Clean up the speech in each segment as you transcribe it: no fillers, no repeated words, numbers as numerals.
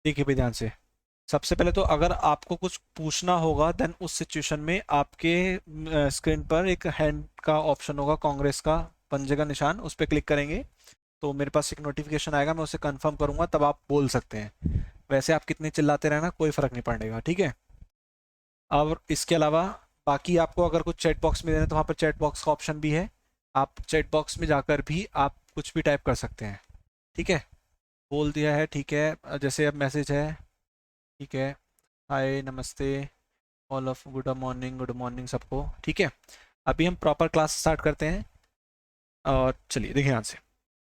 देखिए भी ध्यान से, सबसे पहले तो अगर आपको कुछ पूछना होगा देन उस सिचुएशन में आपके स्क्रीन पर एक हैंड का ऑप्शन होगा, कांग्रेस का पंजे का निशान, उस पर क्लिक करेंगे तो मेरे पास एक नोटिफिकेशन आएगा, मैं उसे कंफर्म करूंगा तब आप बोल सकते हैं। वैसे आप कितने चिल्लाते रहना कोई फर्क नहीं पड़ेगा, ठीक है। और इसके अलावा बाकी आपको अगर कुछ चैट बॉक्स में देना है तो वहाँ पर चैट बॉक्स का ऑप्शन भी है, आप चैट बॉक्स में जाकर भी आप कुछ भी टाइप कर सकते हैं, ठीक है। बोल दिया है, ठीक है, जैसे अब मैसेज है, ठीक है, हाय नमस्ते ऑल ऑफ, गुड मॉर्निंग सबको, ठीक है। अभी हम प्रॉपर क्लास स्टार्ट करते हैं। और चलिए देखिए यहाँ से,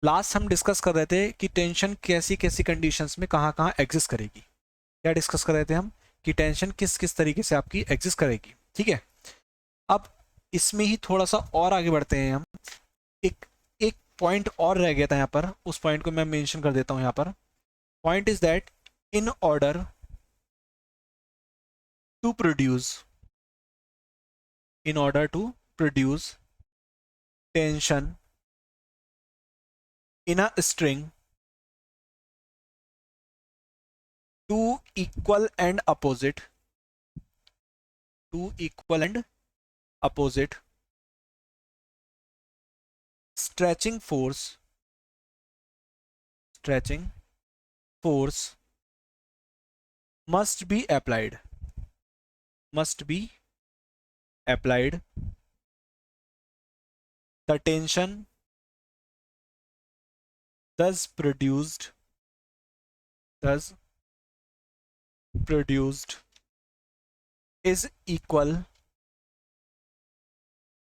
लास्ट हम डिस्कस कर रहे थे कि टेंशन कैसी कैसी कंडीशंस में कहाँ कहाँ एग्जिस्ट करेगी। क्या डिस्कस कर रहे थे हम, कि टेंशन किस किस तरीके से आपकी एग्जिस्ट करेगी, ठीक है। अब इसमें ही थोड़ा सा और आगे बढ़ते हैं हम। एक एक पॉइंट और रह गया था यहाँ पर, उस पॉइंट को मैं मेंशन कर देता हूँ यहाँ पर। Point is that in order to produce, in order to produce tension in a string two equal and opposite, two equal and opposite stretching force, stretching force must be applied, must be applied. The tension thus produced, thus produced is equal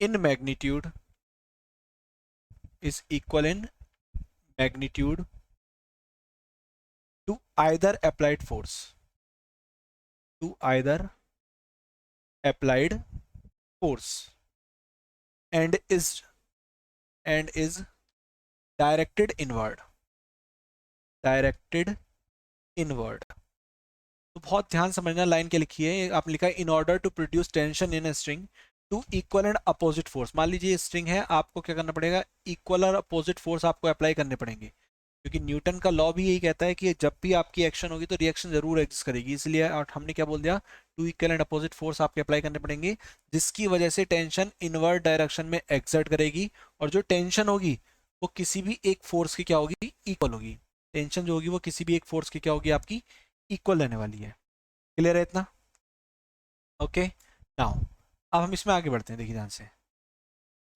in magnitude, is equal in magnitude to either applied force, to either applied force, and is, and is directed inward, directed inward। तो बहुत ध्यान समझना, line के लिखी है, आप लिखा है in order to produce tension in a string two equal and opposite force. मान लीजिए स्ट्रिंग है, आपको क्या करना पड़ेगा, इक्वल और अपोजिट फोर्स आपको अप्लाई करने पड़ेंगे, क्योंकि न्यूटन का लॉ भी यही कहता है कि जब भी आपकी एक्शन होगी तो रिएक्शन जरूर एग्जिस्ट करेगी, इसलिए और हमने क्या बोल दिया, two equal and opposite force आपके अप्लाई करने पड़ेंगे, जिसकी वजह से टेंशन इनवर्ड डायरेक्शन में एक्सर्ट करेगी, और जो टेंशन होगी वो किसी भी एक फोर्स की क्या होगी, इक्वल होगी। टेंशन जो होगी वो किसी भी एक फोर्स की क्या होगी, आपकी इक्वल रहने वाली है। क्लियर है इतना, ओके। नाउ अब हम इसमें आगे बढ़ते हैं, देखिए ध्यान से,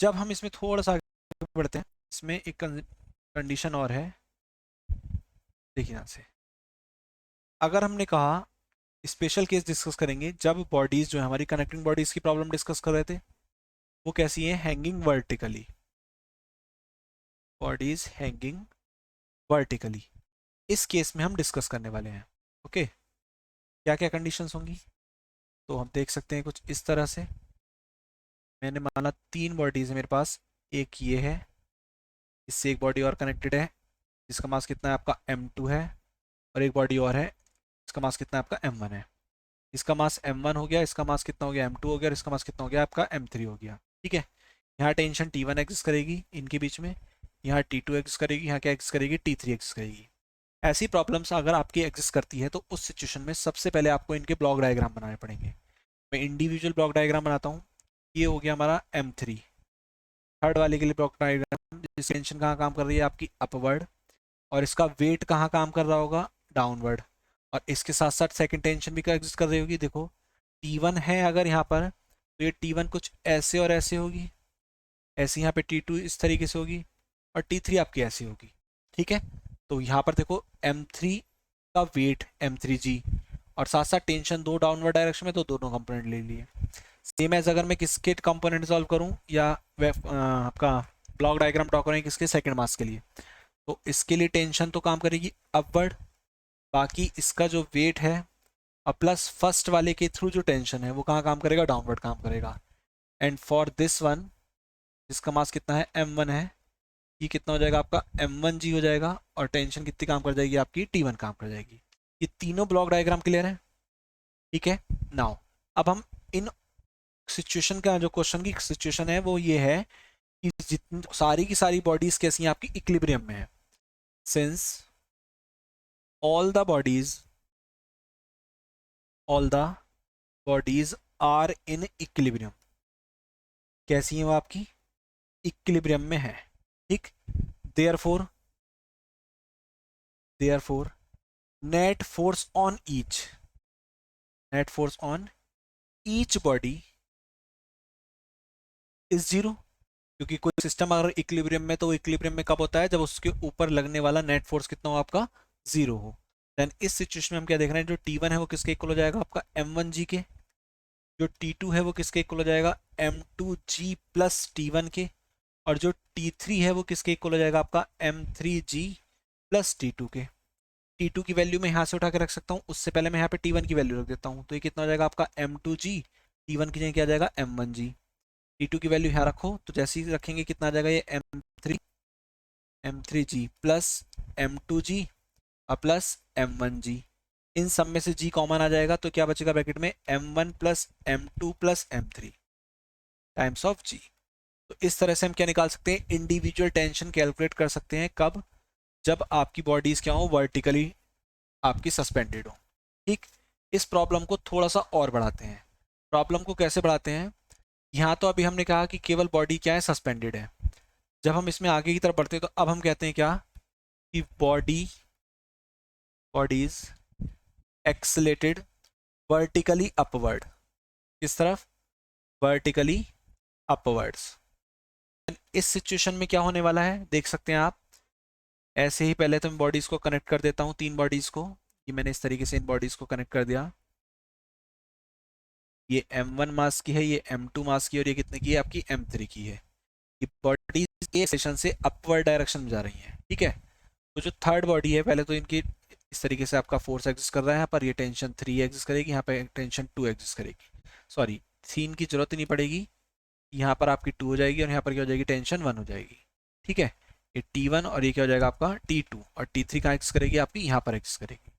जब हम इसमें थोड़ा सा आगे बढ़ते हैं, इसमें एक कंडीशन और है, देखिए ध्यान से। अगर हमने कहा, स्पेशल केस डिस्कस करेंगे जब बॉडीज जो है हमारी, कनेक्टिंग बॉडीज की प्रॉब्लम डिस्कस कर रहे थे, वो कैसी है, hanging vertically, bodies hanging vertically. इस केस में हम डिस्कस करने वाले हैं, ओके। क्या क्या कंडीशंस होंगी, तो हम देख सकते हैं कुछ इस तरह से। मैंने माना तीन बॉडीज है मेरे पास, एक ये है, इससे एक बॉडी और कनेक्टेड है जिसका मास कितना है आपका m2 है, और एक बॉडी और है इसका मास कितना है आपका m1 है। इसका मास m1 हो गया, इसका मास कितना हो गया, m2 हो गया, और इसका मास कितना हो गया आपका m3 हो गया, ठीक है। यहाँ टेंशन T1 एग्जिस्ट करेगी इनके बीच में, यहाँ T2 एग्जिस्ट करेगी, यहाँ क्या एग्जिस्ट करेगी, T3 एग्जिस्ट करेगी। ऐसी प्रॉब्लम्स अगर आपकी एग्जिस्ट करती है तो उस सिचुएशन में सबसे पहले आपको इनके ब्लॉक डायग्राम बनाने पड़ेंगे। मैं इंडिविजुअल ब्लॉक डायग्राम बनाता हूँ। ये हो गया हमारा m3, थर्ड वाले के लिए ब्लॉक डायग्राम, जिसकी टेंशन कहाँ काम कर रही है आपकी अपवर्ड, और इसका वेट कहाँ काम कर रहा होगा, डाउनवर्ड। और इसके साथ साथ सेकंड टेंशन भी क्या एग्जिस्ट कर रही होगी, देखो T1 है अगर यहाँ पर, तो ये T1 कुछ ऐसे और ऐसे होगी, ऐसे यहाँ पे T2 इस तरीके से होगी, और T3 आपकी ऐसी होगी, ठीक है। तो यहाँ पर देखो M3 का वेट M3G, और साथ साथ टेंशन दो डाउनवर्ड डायरेक्शन में, तो दोनों कंपोनेंट ले लिए। सेम एज अगर मैं किसके कंपोनेंट सॉल्व करूँ, या आपका ब्लॉक डायग्राम ड्रॉ करें किसके, सेकंड मास के लिए, तो इसके लिए टेंशन तो काम करेगी अपवर्ड, बाकी इसका जो वेट है और प्लस फर्स्ट वाले के थ्रू जो टेंशन है वो कहाँ काम करेगा, डाउनवर्ड काम करेगा। एंड फॉर दिस वन, जिसका मास कितना है m1 है, ये कितना हो जाएगा आपका m1g हो जाएगा, और टेंशन कितनी काम कर जाएगी आपकी, T1 काम कर जाएगी। ये तीनों ब्लॉक डायग्राम क्लियर है, ठीक है। नाउ अब हम इन सिचुएशन का, जो क्वेश्चन की सिचुएशन है वो ये है कि जितनी सारी की सारी बॉडीज कैसी हैं आपकी, इक्विलिब्रियम में है। Since all the bodies all the bodies are in equilibrium. कैसी है वो आपकी? इक्विलिब्रियम में है, ठीक। Therefore therefore net force on each, net force on each body is zero. क्योंकि कोई सिस्टम अगर इक्विलिब्रियम में, तो वो इक्विलिब्रियम में कब होता है? जब उसके ऊपर लगने वाला नेट फोर्स कितना हो? आपका जीरो हो। देन इस सिचुएशन में हम क्या देख रहे हैं, जो T1 है वो किसके इक्वल हो जाएगा? आपका M1G के। जो T2 है वो किसके इक्वल हो जाएगा? M2G प्लस T1 के। और जो T3 है वो किसके इक्वल हो जाएगा? आपका M3G प्लस T2 के। T2 की वैल्यू मैं यहाँ से उठा के रख सकता हूँ, उससे पहले मैं यहाँ पे T1 की वैल्यू रख देता हूँ। तो ये कितना हो जाएगा आपका? M2G। T1 की जगह क्या आ जाएगा? M1G। T2 की वैल्यू यहाँ रखो, तो जैसे ही रखेंगे कितना आ जाएगा? ये M3G प्लस M2G और प्लस M1G। इन सब में से G कॉमन आ जाएगा, तो क्या बचेगा ब्रैकेट में? M1 plus M2 plus M3 times of G। तो इस तरह से हम क्या निकाल सकते हैं? इंडिविजुअल टेंशन कैलकुलेट कर सकते हैं। कब? जब आपकी बॉडीज क्या हो? वर्टिकली आपकी सस्पेंडेड हो, ठीक। इस प्रॉब्लम को थोड़ा सा और बढ़ाते हैं। प्रॉब्लम को कैसे बढ़ाते हैं? यहाँ तो अभी हमने कहा कि केवल बॉडी क्या है? सस्पेंडेड है। जब हम इसमें आगे की तरफ बढ़ते हैं, तो अब हम कहते हैं क्या? कि बॉडीज एक्सलेटेड वर्टिकली अपवर्ड। किस तरफ? Vertically upwards. इस सिचुएशन में क्या होने वाला है देख सकते हैं आप। ऐसे ही पहले तो मैं बॉडीज को कनेक्ट कर देता हूँ, तीन बॉडीज को। ये मैंने इस तरीके से इन बॉडीज को कनेक्ट कर दिया। ये M1 मास की है, ये M2 मास की, और ये कितने की है? आपकी M3 की है। ये बॉडीज ए सेशन से अपवर्ड डायरेक्शन में जा रही हैं, ठीक है। तो जो थर्ड बॉडी है, पहले तो इनकी इस तरीके से आपका फोर्स एग्जिस्ट कर रहा है यहाँ पर। ये टेंशन 3 एग्जिस्ट करेगी, यहाँ पे टेंशन 2 एग्जिस्ट करेगी। सॉरी, 3 की जरूरत ही नहीं पड़ेगी। यहाँ पर आपकी 2 हो जाएगी, और यहाँ पर क्या हो जाएगी? टेंशन 1 हो जाएगी, ठीक है। ये T1 और ये क्या हो जाएगा? आपका T2। और T3 कहाँ एग्जिस्ट करेगी? आपकी यहाँ पर एग्जिस्ट करेगी।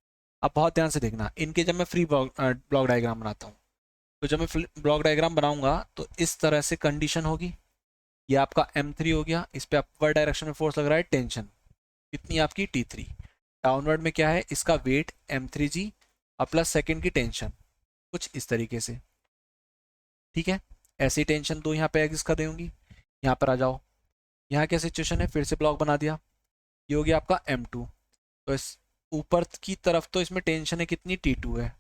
अब बहुत ध्यान से देखना इनके, जब मैं फ्री ब्लॉक डायग्राम बनाता हूँ, तो जब मैं ब्लॉक डायग्राम बनाऊंगा तो इस तरह से कंडीशन होगी। ये आपका M3 हो गया, इस पे अपवर्ड डायरेक्शन में फोर्स लग रहा है, टेंशन कितनी? आपकी T3। डाउनवर्ड में क्या है? इसका वेट M3G और प्लस सेकेंड की टेंशन, कुछ इस तरीके से, ठीक है। ऐसे ही टेंशन 2 यहाँ पे एग्जिस्ट कर रही होंगी। यहाँ पर आ जाओ, यहाँ क्या सिचुएशन है? फिर से ब्लॉक बना दिया। ये हो गया आपका M2। तो इस ऊपर की तरफ तो इसमें टेंशन है कितनी? T2 है।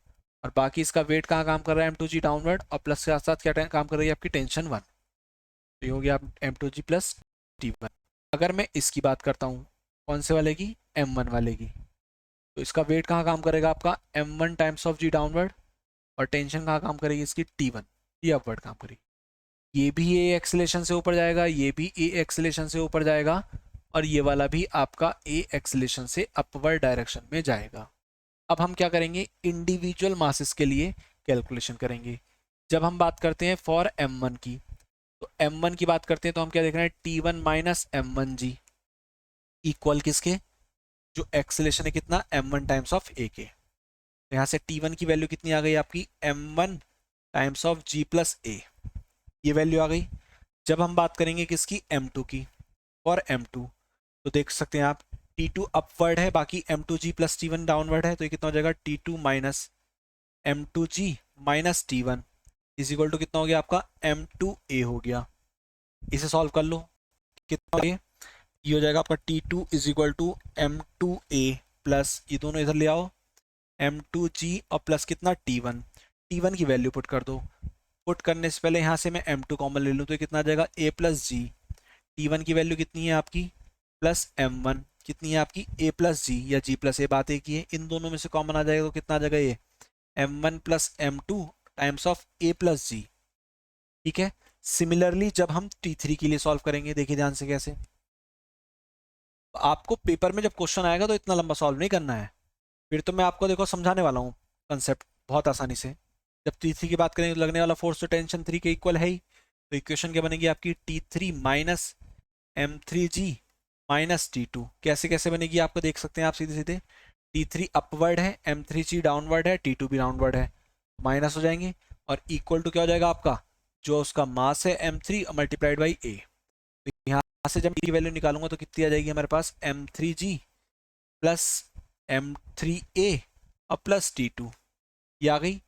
और बाकी इसका वेट कहाँ काम कर रहा है? M2G डाउनवर्ड, और प्लस के साथ साथ क्या काम कर रही है? आपकी टेंशन 1। तो ये हो गया M2G प्लस T1। अगर मैं इसकी बात करता हूँ, कौन से वाले की? M1 वाले की। तो इसका वेट कहाँ काम करेगा? आपका M1 times of G downward, और टेंशन कहाँ काम करेगी? इसकी T1, ये अपवर्ड काम करेगी। ये भी ए एक्सेलेरेशन से ऊपर जाएगा, ये भी ए एक्सेलेरेशन से ऊपर जाएगा, और ये वाला भी आपका ए एक्सेलेरेशन से अपवर्ड डायरेक्शन में जाएगा। अब हम क्या करेंगे? इंडिविजुअल मासेस के लिए कैलकुलेशन करेंगे। जब हम बात करते हैं फॉर M1 की, तो M1 की बात करते हैं, तो हम क्या देख रहे हैं? T1 माइनस M1G इक्वल किसके? जो एक्सेलेरेशन है कितना? M1 टाइम्स ऑफ ए के। तो यहाँ से T1 की वैल्यू कितनी आ गई आपकी? M1 times of G plus a, ये वैल्यू आ गई। जब हम बात करेंगे किसकी? M2 की, और M2, तो देख सकते हैं आप T2 अपवर्ड है, बाकी M2G प्लस T1 डाउनवर्ड है। तो ये कितना हो जाएगा? T2 minus M2G minus T1 is equal to कितना हो गया? आपका M2A हो गया। इसे सॉल्व कर लो, कितना हो गया? ये हो जाएगा आपका T2 is equal to M2A plus, ये दोनों इधर ले आओ, M2G और प्लस कितना? T1। T1 की वैल्यू पुट कर दो। पुट करने से पहले यहाँ से मैं M2 कॉमन ले लूँ, तो कितना आ जाएगा? A plus G। T1 की वैल्यू कितनी है आपकी? प्लस M1 कितनी है आपकी? A प्लस G या G प्लस A, बात एक ही है। इन दोनों में से कॉमन आ जाएगा, तो कितना आ जाएगा? ये M1 plus M2 times of A plus G, ठीक है। सिमिलरली जब हम T3 के लिए सॉल्व करेंगे, देखिए ध्यान से कैसे। आपको पेपर में जब क्वेश्चन आएगा तो इतना लंबा सॉल्व नहीं करना है, फिर तो मैं आपको देखो समझाने वाला हूँ कंसेप्ट बहुत आसानी से। जब T3 की बात करेंगे, तो लगने वाला फोर्स तो टेंशन 3 के इक्वल है ही। तो इक्वेशन क्या बनेगी आपकी? T3 minus M3G minus T2। कैसे कैसे बनेगी आपको देख सकते हैं आप सीधे सीधे। T3 अपवर्ड है, M3G डाउनवर्ड है, T2 भी डाउनवर्ड है, माइनस हो जाएंगे। और इक्वल टू क्या हो जाएगा आपका? जो उसका मास है M3 मल्टीप्लाइड बाई A। तो यहाँ से जब की वैल्यू निकालूंगा तो कितनी आ जाएगी हमारे पास? M3G प्लस M3A और प्लस T2, ये आ गई।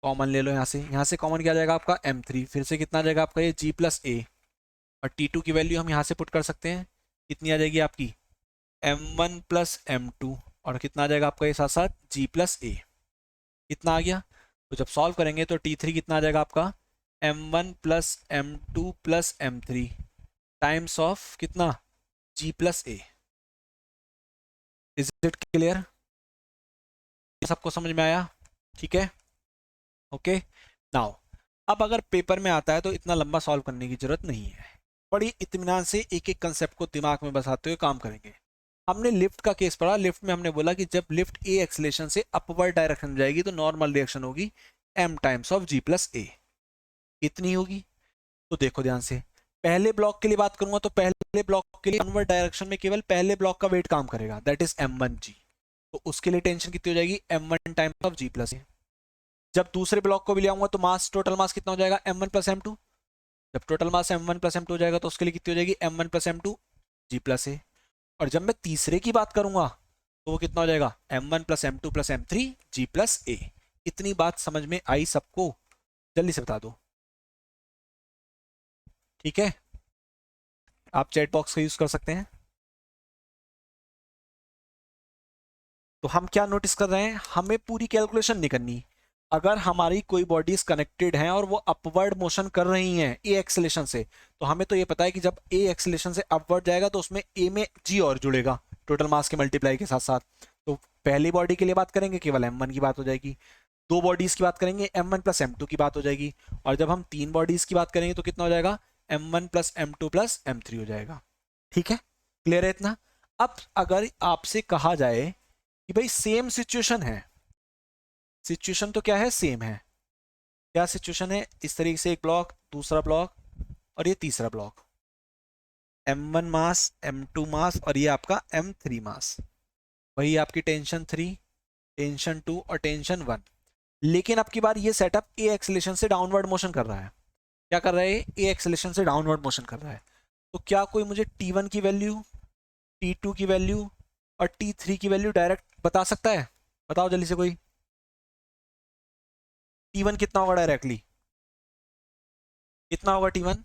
कॉमन ले लो यहाँ से कॉमन क्या आ जाएगा आपका m3, फिर से कितना आ जाएगा आपका ये g प्लस ए, और T2 की वैल्यू हम यहाँ से पुट कर सकते हैं, कितनी आ जाएगी आपकी m1 प्लस m2, और कितना आ जाएगा आपका ये साथ साथ g प्लस ए, कितना आ गया। तो जब सॉल्व करेंगे तो T3 कितना आ जाएगा आपका m1 plus m2 plus m3 times of कितना g plus A. Is it clear, सबको समझ में आया? ठीक है, ओके। नाउ अब अगर पेपर में आता है तो इतना लंबा सॉल्व करने की जरूरत नहीं है, बड़ी इत्मीनान से एक एक कंसेप्ट को दिमाग में बसाते हुए काम करेंगे। हमने लिफ्ट का केस पढ़ा, लिफ्ट में हमने बोला कि जब लिफ्ट ए एक्सेलेरेशन से अपवर्ड डायरेक्शन में जाएगी तो नॉर्मल रिएक्शन होगी m times of g plus a, कितनी होगी। तो देखो ध्यान से, पहले ब्लॉक के लिए बात करूंगा तो पहले ब्लॉक के लिए डाउनवर्ड डायरेक्शन में केवल पहले ब्लॉक का वेट काम करेगा, दैट इज m1g। तो उसके लिए टेंशन कितनी हो जाएगी m1 times of g plus a. जब दूसरे ब्लॉक को भी ले आऊंगा तो मास, टोटल मास कितना हो जाएगा m1 प्लस m2। जब total mass m1 plus m2 हो जाएगा तो उसके लिए कितनी हो जाएगी m1 plus m2 g plus a. और जब मैं तीसरे की बात करूंगा तो वो कितना हो जाएगा m1 plus m2 plus m3 g plus a. इतनी बात समझ में आई सबको? जल्दी से बता दो। ठीक है, आप चैट बॉक्स का यूज कर सकते हैं। तो हम क्या नोटिस कर रहे हैं, हमें पूरी कैलकुलेशन नहीं करनी। अगर हमारी कोई बॉडीज कनेक्टेड हैं और वो अपवर्ड मोशन कर रही हैं ए एक्सेलेरेशन से, तो हमें तो ये पता है कि जब ए एक्सेलेरेशन से अपवर्ड जाएगा तो उसमें ए में जी और जुड़ेगा टोटल मास के मल्टीप्लाई के साथ साथ। तो पहली बॉडी के लिए बात करेंगे केवल m1 की बात हो जाएगी, दो बॉडीज की बात करेंगे m1 प्लस m2 की बात हो जाएगी, और जब हम तीन बॉडीज की बात करेंगे तो कितना हो जाएगा m1 plus m2 plus m3 हो जाएगा। ठीक है, क्लियर है इतना? अब अगर आपसे कहा जाए कि भाई सेम सिचुएशन है, सिचुएशन तो क्या है, सेम है। क्या सिचुएशन है, इस तरीके से एक ब्लॉक, दूसरा ब्लॉक और ये तीसरा ब्लॉक, m1 मास, m2 मास और ये आपका m3 मास, वही आपकी टेंशन 3, टेंशन 2 और टेंशन 1। लेकिन अब की बार ये सेटअप ए एक्सेलेरेशन से डाउनवर्ड मोशन कर रहा है। क्या कर रहा है, ए एक्सेलेरेशन से डाउनवर्ड मोशन कर रहा है। तो क्या कोई मुझे t1 की वैल्यू, t2 की वैल्यू और t3 की वैल्यू डायरेक्ट बता सकता है? बताओ जल्दी से कोई। t1 कितना होगा डायरेक्टली, कितना होगा t1?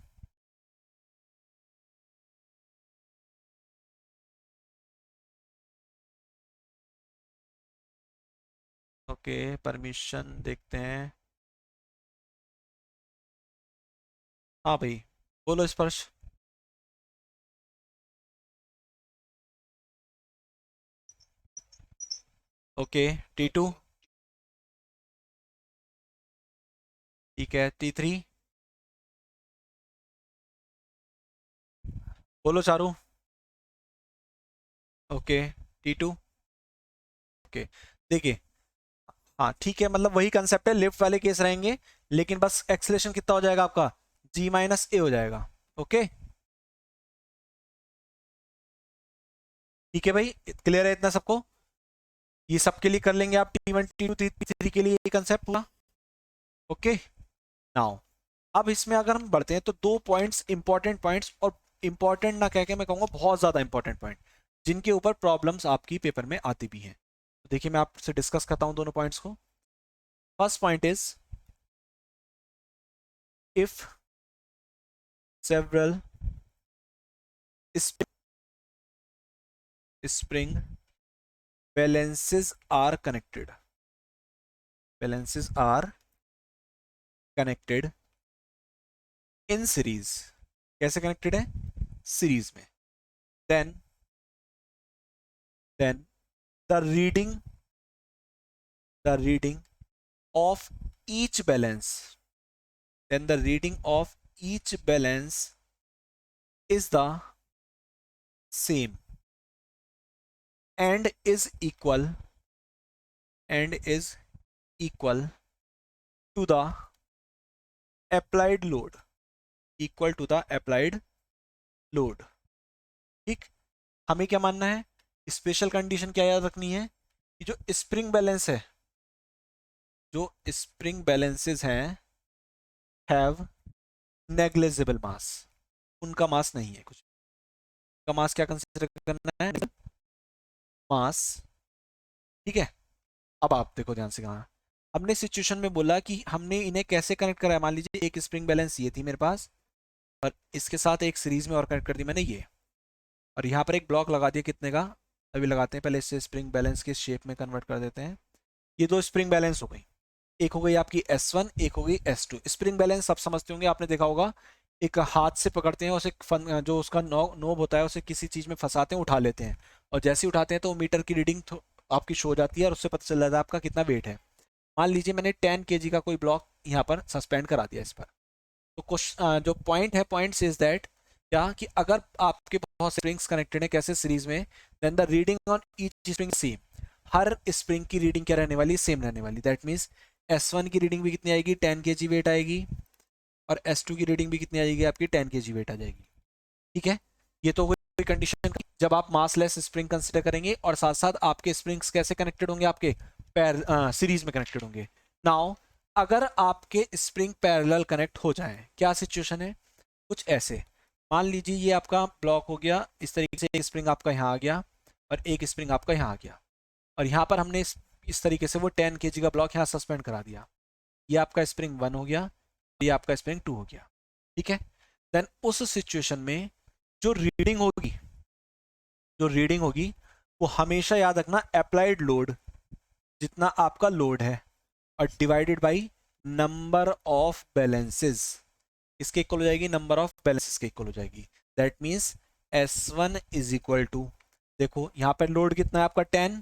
ओके, परमिशन देखते हैं। हाँ भाई, बोलो स्पर्श। ओके, t2, ठीक है, t3, बोलो चारू। Okay, t2, okay. देखिए, हाँ ठीक है, मतलब वही कंसेप्ट है, लिफ्ट वाले केस रहेंगे, लेकिन बस एक्सेलेरेशन कितना हो जाएगा आपका g माइनस ए हो जाएगा। ओके, ठीक है भाई, क्लियर है इतना सबको? ये सबके लिए कर लेंगे आप t1 t2 t3 के लिए ये कंसेप्ट पूरा। ओके, नाउ अब इसमें अगर हम बढ़ते हैं तो दो पॉइंट्स, इंपॉर्टेंट पॉइंट्स, और इंपॉर्टेंट ना कह के मैं कहूंगा बहुत ज्यादा इंपॉर्टेंट पॉइंट, जिनके ऊपर प्रॉब्लम्स आपकी पेपर में आती भी हैं। तो देखिए, मैं आपसे डिस्कस करता हूं दोनों पॉइंट्स को। First point is, if several spring balances are connected, balances are connected in series, कैसे कनेक्टेड है, सीरीज में, then then the reading of each balance, then the reading of each balance is the same and is equal, and is equal to the applied load, equal to the applied load। ठीक, हमें क्या मानना है, special condition क्या याद रखनी है कि जो स्प्रिंग बैलेंस है, जो स्प्रिंग बैलेंसेस हैं, हैव नेग्लिजिबल मास, उनका मास नहीं है कुछ, का मास क्या कंसीडर करना है, मास। ठीक है, अब आप देखो ध्यान से, कहा हमने सिचुएशन में बोला कि हमने इन्हें कैसे कनेक्ट करा है। मान लीजिए एक स्प्रिंग बैलेंस ये थी मेरे पास, और इसके साथ एक सीरीज में और कनेक्ट कर दी मैंने ये, और यहाँ पर एक ब्लॉक लगा दिया कितने का, अभी लगाते हैं, पहले इससे स्प्रिंग बैलेंस के शेप में कन्वर्ट कर देते हैं। ये दो स्प्रिंग बैलेंस हो गई, एक हो गई आपकी S1, एक हो गई S2। स्प्रिंग बैलेंस सब समझते होंगे, आपने देखा होगा, एक हाथ से पकड़ते हैं, उसे जो उसका नोब होता है उसे किसी चीज में फंसाते हैं, उठा लेते हैं, और जैसे ही उठाते हैं तो मीटर की रीडिंग आपकी शो हो जाती है, और उससे पता चल जाता है आपका कितना वेट है। मान लीजिए मैंने 10 kg का कोई ब्लॉक यहाँ पर सस्पेंड करा दिया इस पर। तो क्वेश्चन जो पॉइंट है, पॉइंट इज दैट क्या, कि अगर आपके बहुत स्प्रिंग्स कनेक्टेड है कैसे सीरीज में, then the reading on each spring same. हर स्प्रिंग की रीडिंग क्या रहने वाली, सेम रहने वाली। दैट मीन्स S1 की रीडिंग भी कितनी आएगी, 10 kg वेट आएगी, और S2 की रीडिंग भी कितनी आएगी आपकी, 10 kg वेट आ जाएगी। ठीक है, ये तो कोई कंडीशन जब आप मासलेस स्प्रिंग कंसिडर करेंगे, और साथ साथ आपके स्प्रिंग्स कैसे कनेक्टेड होंगे, आपके पैर सीरीज में कनेक्टेड होंगे। नाउ अगर आपके स्प्रिंग पैरेलल कनेक्ट हो जाए, क्या सिचुएशन है, कुछ ऐसे। मान लीजिए ये आपका ब्लॉक हो गया इस तरीके से, एक स्प्रिंग आपका यहाँ आ गया और एक स्प्रिंग आपका यहाँ आ गया, और यहाँ पर हमने इस तरीके से वो 10 kg का ब्लॉक यहाँ सस्पेंड करा दिया। ये आपका स्प्रिंग 1 हो गया, ये आपका स्प्रिंग 2 हो गया। ठीक है, देन उस सिचुएशन में जो रीडिंग होगी, जो रीडिंग होगी वो हमेशा याद रखना, अप्लाइड लोड जितना आपका लोड है और divided by number of balances, इसके इक्वल हो जाएगी, नंबर ऑफ बैलेंसेस के इक्वल हो जाएगी। That means S1 is equal to, देखो यहाँ पर लोड कितना है आपका 10,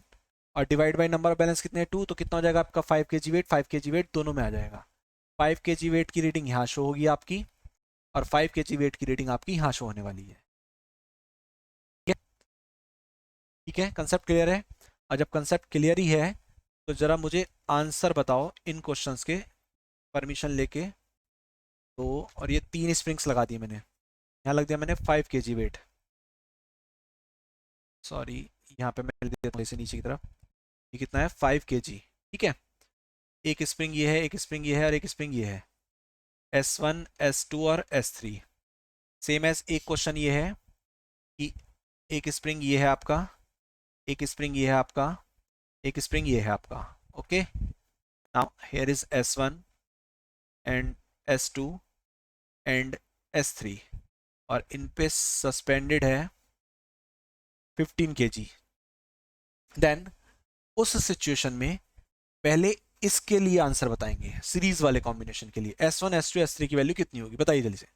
और divide by number of balance कितने 2, तो कितना हो जाएगा आपका 5 kg वेट, 5 kg वेट दोनों में आ जाएगा। 5 kg वेट की रीडिंग यहाँ शो होगी आपकी, और 5 kg वेट की रीडिंग आपकी यहाँ शो होने वाली है। ठीक है, कंसेप्ट क्लियर है। और जब कंसेप्ट क्लियर ही है तो जरा मुझे आंसर बताओ इन क्वेश्चंस के, परमिशन लेके। तो और ये 3 स्प्रिंग्स लगा दिए मैंने, यहाँ लग दिया मैंने 5 kg वेट, सॉरी यहाँ पे मैं लिख देता हूँ इसे नीचे की तरफ, ये कितना है 5 kg। ठीक है, एक स्प्रिंग ये है, एक स्प्रिंग ये है, और एक स्प्रिंग ये है, S1 S2 और S3। सेम एज एक क्वेश्चन ये है कि एक स्प्रिंग ये है आपका, एक स्प्रिंग ये है आपका, एक स्प्रिंग ये है आपका। Okay, now here is S1 and S2 and S3, और इन पे सस्पेंडेड है 15 kg। देन उस सिचुएशन में पहले इसके लिए आंसर बताएंगे, सीरीज वाले कॉम्बिनेशन के लिए S1 S2 S3 की वैल्यू कितनी होगी, बताइए जल्दी से।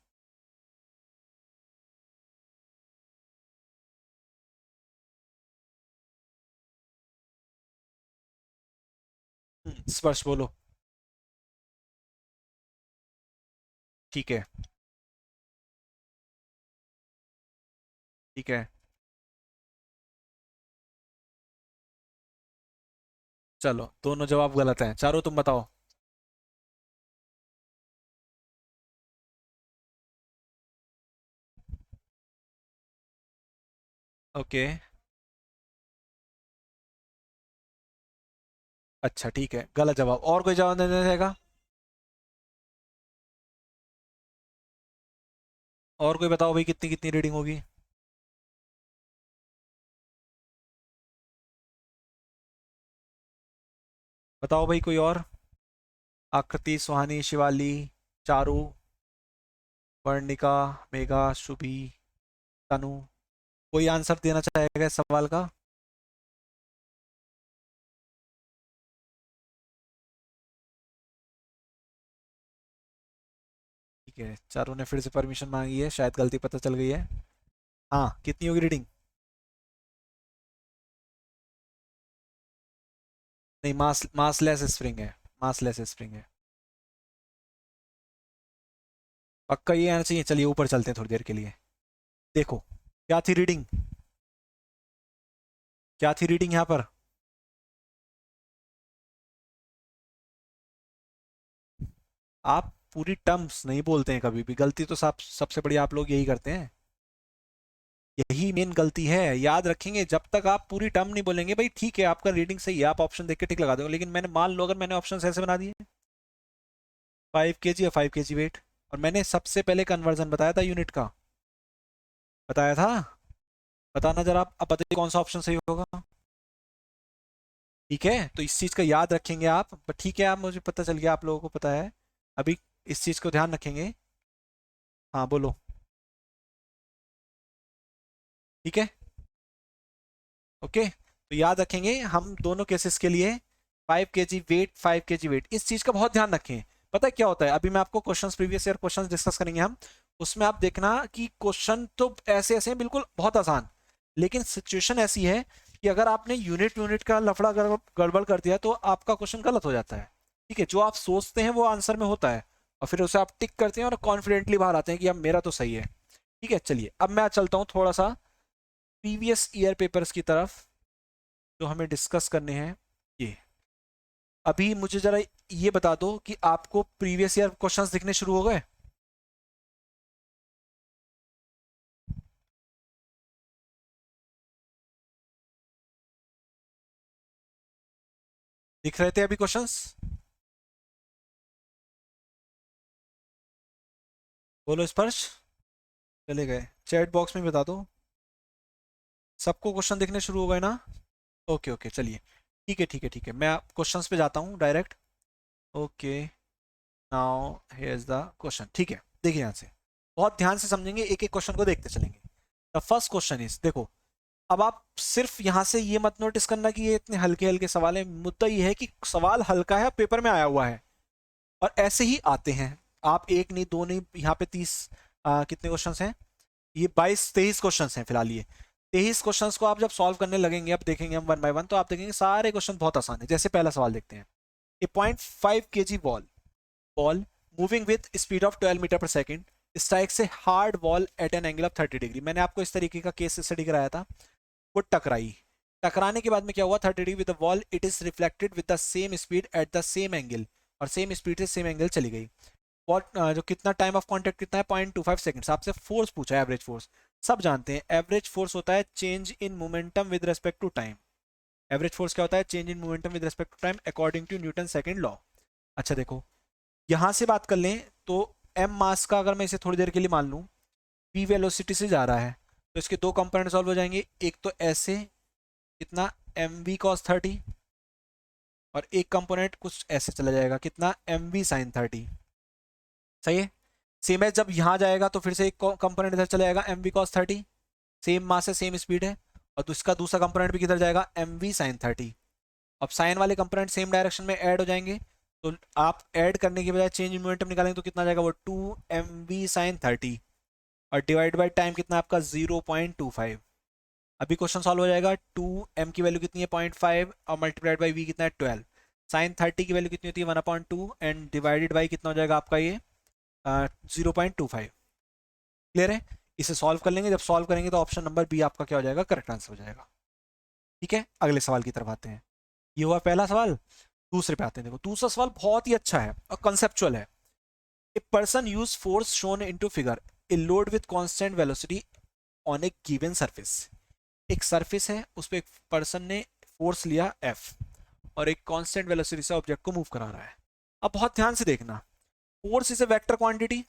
स्पर्श बोलो। ठीक है, ठीक है, चलो दोनों जवाब गलत हैं, चारों तुम बताओ। ओके, अच्छा ठीक है, गलत जवाब। और कोई जवाब देने रहेगा, और कोई बताओ भाई कितनी कितनी रीडिंग होगी। बताओ भाई कोई और, आकृति, सुहानी, शिवाली, चारू, वर्णिका, मेघा, शुभी, तनु, कोई आंसर देना चाहेगा इस सवाल का। ठीक है, चारू ने फिर से परमिशन मांगी है, शायद गलती पता चल गई है। हाँ, कितनी होगी रीडिंग। नहीं, मासलेस स्प्रिंग है, मासलेस स्प्रिंग है, पक्का ये आना चाहिए। चलिए ऊपर चलते हैं थोड़ी देर के लिए। देखो क्या थी रीडिंग, क्या थी रीडिंग यहाँ पर, आप पूरी टर्म्स नहीं बोलते हैं कभी भी, गलती तो सब सबसे बड़ी आप लोग यही करते हैं, यही मेन गलती है। याद रखेंगे, जब तक आप पूरी टर्म नहीं बोलेंगे, भाई ठीक है आपका रीडिंग सही है, आप ऑप्शन देख के टिक लगा दोगे, लेकिन मैंने मान लो अगर मैंने ऑप्शन ऐसे बना दिए 5 kg या 5 kg वेट, और मैंने सबसे पहले कन्वर्जन बताया था यूनिट का, बताया था, बताना जरा आप, अब बताइए कौन सा ऑप्शन सही होगा। ठीक है, तो इस चीज का याद रखेंगे आप, पर ठीक है, आप मुझे पता चल गया आप लोगों को पता है। अभी इस चीज को ध्यान रखेंगे। हाँ बोलो। ठीक है। ओके, तो याद रखेंगे हम दोनों केसेस के लिए 5 kg वेट, 5 kg वेट, इस चीज का बहुत ध्यान रखें। पता है क्या होता है, अभी मैं आपको questions, previous year questions discuss करेंगे हम, उसमें आप देखना कि क्वेश्चन तो ऐसे ऐसे हैं बिल्कुल बहुत आसान, लेकिन सिचुएशन ऐसी है कि अगर आपने यूनिट यूनिट का लफड़ा गड़बड़ कर दिया तो आपका क्वेश्चन गलत हो जाता है। ठीक है, जो आप सोचते हैं वो आंसर में होता है, और फिर उसे आप टिक करते हैं और कॉन्फिडेंटली बाहर आते हैं कि अब मेरा तो सही है। ठीक है, चलिए अब मैं चलता हूँ थोड़ा सा प्रीवियस ईयर पेपर्स की तरफ, जो हमें डिस्कस करने हैं ये। अभी मुझे जरा ये बता दो कि आपको प्रीवियस ईयर क्वेश्चंस दिखने शुरू हो गए? दिख रहे थे अभी क्वेश्चंस? बोलो स्पर्श। चले गए? चैट बॉक्स में बता दो। सबको क्वेश्चन दिखने शुरू हो गए ना? ओके ओके, चलिए ठीक है ठीक है ठीक है, मैं क्वेश्चंस पे जाता हूँ direct. Okay, now here is the question. ठीक है, देखिए यहाँ से बहुत ध्यान से समझेंगे, एक एक क्वेश्चन को देखते चलेंगे। द फर्स्ट क्वेश्चन इज, देखो, अब आप सिर्फ यहाँ से ये मत नोटिस करना कि ये इतने हल्के हल्के सवाल है, मुद्दा ये है कि सवाल हल्का है, पेपर में आया हुआ है, और ऐसे ही आते हैं। आप एक नहीं, दो नहीं, यहाँ पे 30 कितने क्वेश्चंस हैं, ये 22 23 क्वेश्चंस हैं फिलहाल। ये 23 क्वेश्चंस को आप जब सॉल्व करने लगेंगे, अब देखेंगे हम वन बाय वन, तो आप देखेंगे सारे क्वेश्चन बहुत आसान है। जैसे पहला सवाल देखते हैं। A 0.5 kg ball moving with speed of 12 metre per second strikes a hard wall at an angle of 30 degree. मैंने आपको इस तरीके का केस स्टडी कराया था। वो टकराई, टकराने के बाद में क्या हुआ, 30 degree with the wall, it is reflected with the same speed at the same angle, और सेम स्पीड से सेम एंगल चली गई। वॉट जो कितना टाइम ऑफ कॉन्टेक्ट कितना है, 0.25 सेकेंड्स। आपसे फोर्स पूछा है, एवरेज फोर्स। सब जानते हैं एवरेज फोर्स होता है change in momentum with respect to time. Average force क्या होता है, change in momentum with respect to time according to Newton second law. अच्छा देखो, यहां से बात कर लें तो एम मास का अगर मैं इसे थोड़ी देर के लिए मान लूं, वी वेलोसिटी से जा रहा है, तो इसके दो कंपोनेंट सॉल्व हो जाएंगे। एक तो ऐसे, कितना, एम वी कॉस 30, और एक कंपोनेंट कुछ ऐसे चला जाएगा, कितना, एम वी साइन 30। सही है। सेम है, जब यहाँ जाएगा तो फिर से एक कंपोनेंट इधर चला जाएगा, M V cos 30, same mass है सेम स्पीड है, और उसका दूसरा कंपोनेंट भी किधर जाएगा, एम वी साइन 30। अब साइन वाले कंपोनेंट सेम डायरेक्शन में ऐड हो जाएंगे, तो आप ऐड करने के बजाय चेंज इन मोमेंटम निकालेंगे तो कितना जाएगा, वो 2 mv sin 30, और डिवाइड बाई टाइम कितना आपका 0.25। अभी क्वेश्चन सॉल्व हो जाएगा। 2m की वैल्यू कितनी है, 0.5, और मल्टीप्लाइड बाई v कितना है, 12। साइन 30 की वैल्यू कितनी होती है, 1/2, एंड डिवाइडेड बाई कितना हो जाएगा आपका ये 0.25। क्लियर है? इसे सॉल्व कर लेंगे, जब सॉल्व करेंगे तो ऑप्शन नंबर बी आपका क्या हो जाएगा, करेक्ट आंसर हो जाएगा। ठीक है, अगले सवाल की तरफ आते हैं। ये हुआ पहला सवाल। दूसरे पे आते हैं। देखो दूसरा सवाल बहुत ही अच्छा है और कंसेप्चुअल है। A person use force shown into figure, a load with constant velocity on A given surface. एक सरफेस है, उस पर एक पर्सन ने फोर्स लिया F, और एक कांस्टेंट वेलोसिटी से ऑब्जेक्ट को मूव करा रहा है। अब बहुत ध्यान से देखना, force is a vector quantity,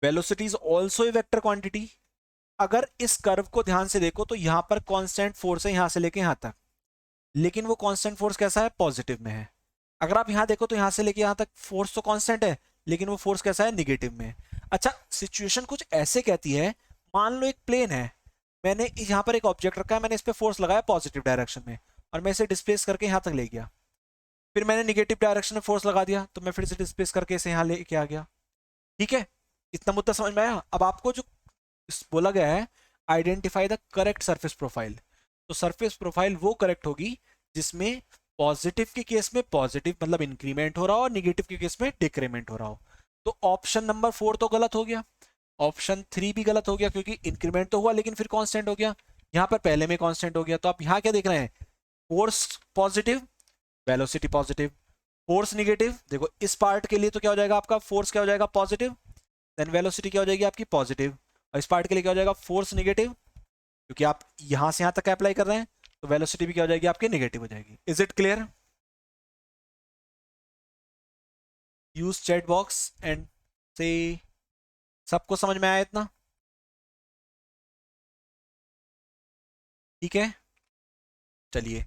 velocity is also a vector quantity. अगर इस कर्व को ध्यान से देखो तो यहां पर कांस्टेंट फोर्स है यहां से लेके यहां तक, लेकिन वो कांस्टेंट फोर्स कैसा है, पॉजिटिव में है। अगर आप यहां देखो तो यहां से लेके यहां तक फोर्स तो कांस्टेंट है, लेकिन वो फोर्स कैसा है, निगेटिव में। अच्छा, सिचुएशन कुछ ऐसे कहती है, मान लो एक प्लेन है, मैंने यहाँ पर एक ऑब्जेक्ट रखा है, मैंने इस पर फोर्स लगाया पॉजिटिव डायरेक्शन में, और मैं इसे डिस्प्लेस करके यहाँ तक ले गया। फिर मैंने निगेटिव डायरेक्शन में फोर्स लगा दिया, तो मैं फिर से डिस्प्लेस करके इसे यहाँ लेके आ गया। ठीक है, इतना मुद्दा समझ में आया? अब आपको जो बोला गया है, identify the correct surface profile, तो सरफेस प्रोफाइल वो करेक्ट होगी जिसमें पॉजिटिव के केस में पॉजिटिव मतलब इंक्रीमेंट हो रहा हो, और निगेटिव के केस में डिक्रीमेंट हो रहा हो। तो ऑप्शन नंबर 4 तो गलत हो गया, ऑप्शन 3 भी गलत हो गया, क्योंकि इंक्रीमेंट तो हुआ लेकिन फिर कांस्टेंट हो गया, यहाँ पर पहले में कांस्टेंट हो गया। तो आप यहाँ क्या देख रहे हैं, force positive, velocity positive. Force negative, देखो इस पार्ट के लिए तो क्या हो जाएगा आपका, फोर्स क्या हो जाएगा, पॉजिटिव, देन वेलोसिटी क्या हो जाएगी आपकी, पॉजिटिव, और इस पार्ट के लिए क्या हो जाएगा, फोर्स निगेटिव, क्योंकि आप यहां से यहां तक अप्लाई कर रहे हैं, तो वेलोसिटी भी क्या हो जाएगी आपकी, निगेटिव हो जाएगी। Is it clear? Use chat box and से, सबको समझ में आया इतना? ठीक है, चलिए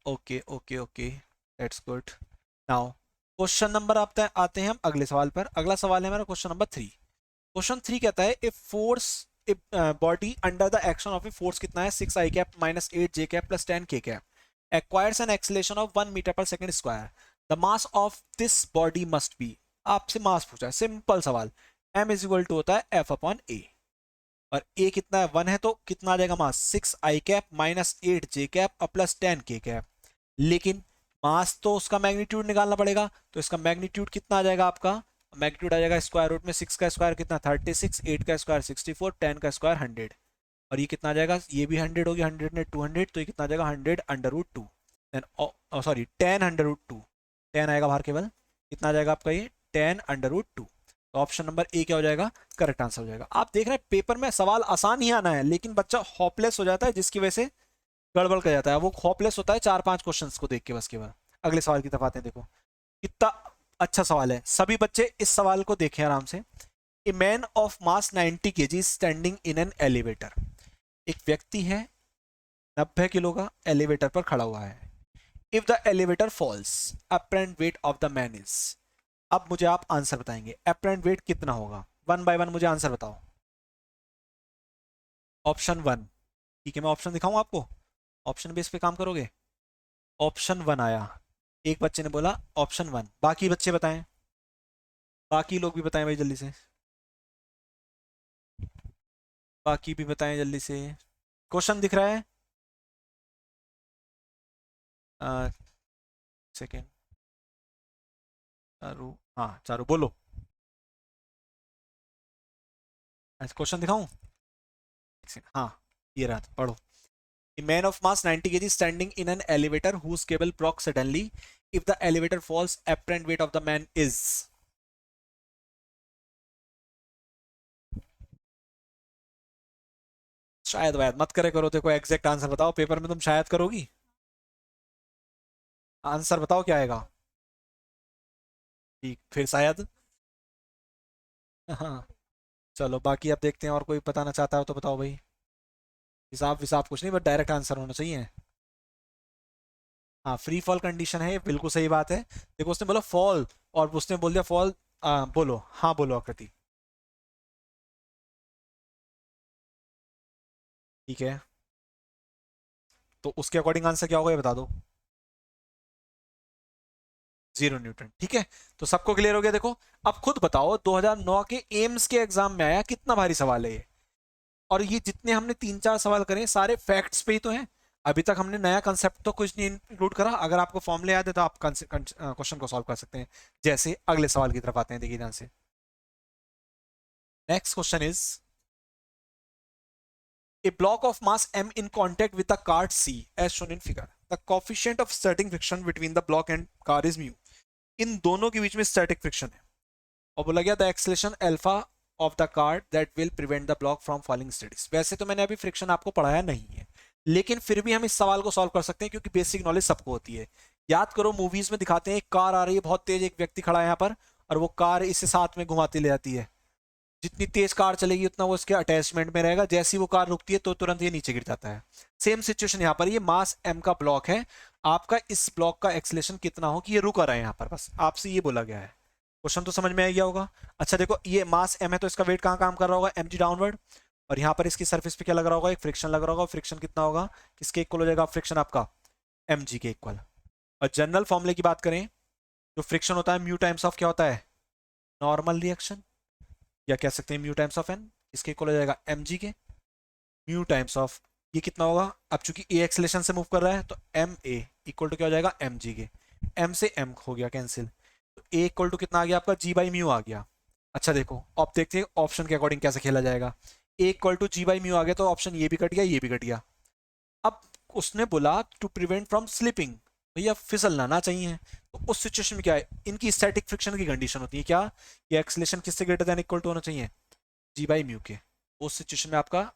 okay okay okay, that's good. Now question number आते हैं हम अगले सवाल पर। अगला सवाल है हमारा क्वेश्चन नंबर 3। क्वेश्चन 3 कहता है if force, if body under the action of a force कितना है 6 i cap minus 8 j cap plus 10 k cap acquires an acceleration of 1 metre per second square, the mass of this body must be. आपसे mass पूछा है, simple सवाल। m is equal to होता है f upon a, और a कितना है 1 है, तो कितना आ जाएगा मास 6 i cap minus 8 j cap और प्लस 10 के कैप। लेकिन मास तो उसका मैग्नीट्यूड निकालना पड़ेगा, तो इसका मैग्नीट्यूड कितना आ जाएगा आपका, मैग्नीट्यूड आ जाएगा स्क्वायर रूट में 6 का स्क्वायर कितना 36, 8 का स्क्वायर 64, 10 का स्क्वायर 100, और ये कितना आ जाएगा, ये भी 100 हो गया, 100 ने 200, तो ये कितना आ जाएगा 100 under root 2, then sorry 10 under root 2, 10 आएगा बाहर केवल, कितना आ जाएगा आपका ये 10 अंडर रूट 2। तो ऑप्शन नंबर ए क्या हो जाएगा, करेक्ट आंसर हो जाएगा। आप देख रहे हैं पेपर में सवाल आसान ही आना है, लेकिन बच्चा होपलेस हो जाता है, जिसकी वजह से गड़बड़ कर जाता है। वो होपलेस होता है 4-5 क्वेश्चंस को देख के बस केवल। अगले सवाल की तरफ आते हैं। देखो कितना अच्छा सवाल है, सभी बच्चे इस सवाल को देखें आराम से। A man of mass 90 kg standing in an elevator. एक व्यक्ति है 90 किलो का, एलिवेटर पर खड़ा हुआ है। If the elevator falls apparent weight of the man is. अब मुझे आप आंसर बताएंगे अपरेंट वेट कितना होगा, वन बाय वन मुझे आंसर बताओ। ऑप्शन 1, ठीक है मैं ऑप्शन दिखाऊं आपको, ऑप्शन बेस पे काम करोगे। ऑप्शन 1 आया, एक बच्चे ने बोला ऑप्शन 1, बाकी बच्चे बताएं, बाकी लोग भी बताएं भाई जल्दी से, बाकी भी बताएं जल्दी से। क्वेश्चन दिख रहा है, सेकेंड, चारू, हाँ चारू बोलो। अच्छा क्वेश्चन दिखाऊं, हाँ ये रहा, पढ़ो। A man of mass 90 kg standing in an elevator whose cable broke suddenly. If the elevator falls, apparent weight of the man is. शायद वायद मत करे करो, तो कोई एग्जैक्ट आंसर बताओ, पेपर में तुम शायद करोगी। आंसर बताओ क्या आएगा। ठीक, फिर शायद। हाँ चलो बाकी अब देखते हैं, और कोई बताना चाहता हो तो बताओ भाई। हिसाब विसाब कुछ नहीं, बस डायरेक्ट आंसर होना चाहिए। हाँ फ्री फॉल कंडीशन है, बिल्कुल सही बात है। देखो उसने बोला फॉल, और उसने बोल दिया फॉल। बोलो, हाँ बोलो आकृति। ठीक है, तो उसके अकॉर्डिंग आंसर क्या होगा ये बता दो। 0 न्यूटन, ठीक है। तो सबको क्लियर हो गया। देखो अब खुद बताओ 2009 के एम्स के एग्जाम में आया, कितना भारी सवाल है ये। और ये जितने हमने 3-4 सवाल करे सारे फैक्ट्स पे ही तो हैं। अभी तक हमने नया कंसेप्ट तो कुछ नहीं इंक्लूड करा। अगर आपको फॉर्मूले याद है तो आप क्वेश्चन को सॉल्व कर सकते हैं। जैसे अगले सवाल की तरफ आते हैं, देखिए ध्यान से। Next question is a block of mass m in contact with a card c as shown in figure. The coefficient of static friction between the block and car is mu. इन दोनों के बीच में स्टैटिक फ्रिक्शन है, और बोला गया the acceleration alpha of the card that will prevent the block from falling studies. वैसे तो मैंने अभी फ्रिक्शन आपको पढ़ाया नहीं है, लेकिन फिर भी हम इस सवाल को सॉल्व कर सकते हैं, क्योंकि बेसिक नॉलेज सबको होती है। याद करो मूवीज में दिखाते हैं एक कार आ रही है बहुत तेज, एक व्यक्ति खड़ा है यहाँ पर, और वो कार इसे साथ में घुमाती ले जाती है। जितनी तेज कार चलेगी उतना वो इसके अटैचमेंट में रहेगा, जैसी वो कार रुकती है तो तुरंत ये नीचे गिर जाता है। सेम सिचुएशन यहाँ पर, ये मास m का ब्लॉक है, आपका इस ब्लॉक का एक्सेलरेशन कितना हो कि ये रुक रहा है यहाँ पर, बस आपसे ये बोला गया है। क्वेश्चन तो समझ में आ गया होगा। अच्छा देखो ये मास m है, तो इसका वेट कहाँ काम कर रहा होगा, mg डाउनवर्ड, और यहाँ पर इसकी सर्फेस पे क्या लग रहा होगा, एक फ्रिक्शन लग रहा होगा। फ्रिक्शन कितना होगा, किसके इक्वल हो जाएगा फ्रिक्शन आपका, mg के इक्वल। और जनरल फॉर्मूले की बात करें, जो फ्रिक्शन होता है म्यू टाइम्स ऑफ क्या होता है, नॉर्मल रिएक्शन, या कह सकते हैं म्यू टाइम्स ऑफ एन, इसके इक्वल हो जाएगा mg के। म्यू टाइम्स ऑफ ये कितना होगा, अब चूंकि ए एक्सेलेरेशन से मूव कर रहा है तो एम ए इक्वल टू क्या हो जाएगा mg के। m से m हो गया कैंसिल, तो a इक्वल टू कितना आ गया आपका g बाई म्यू आ गया। अच्छा देखो अब देखते हैं ऑप्शन के अकॉर्डिंग कैसे खेला जाएगा। a equal to g by mu आ गया, तो ऑप्शन ये भी कट गया, ये भी कट गया। अब उसने बोला टू प्रिवेंट फ्रॉम स्लिपिंग, भैया फिसलना ना चाहिए, तो उस सिचुएशन में क्या है, इनकी स्टैटिक फ्रिक्शन की कंडीशन होती है क्या, ये एक्सेलेरेशन किससे ग्रेटर देन इक्वल टू होना चाहिए, जी बाई म्यू के। उस सिचुएशन में आपका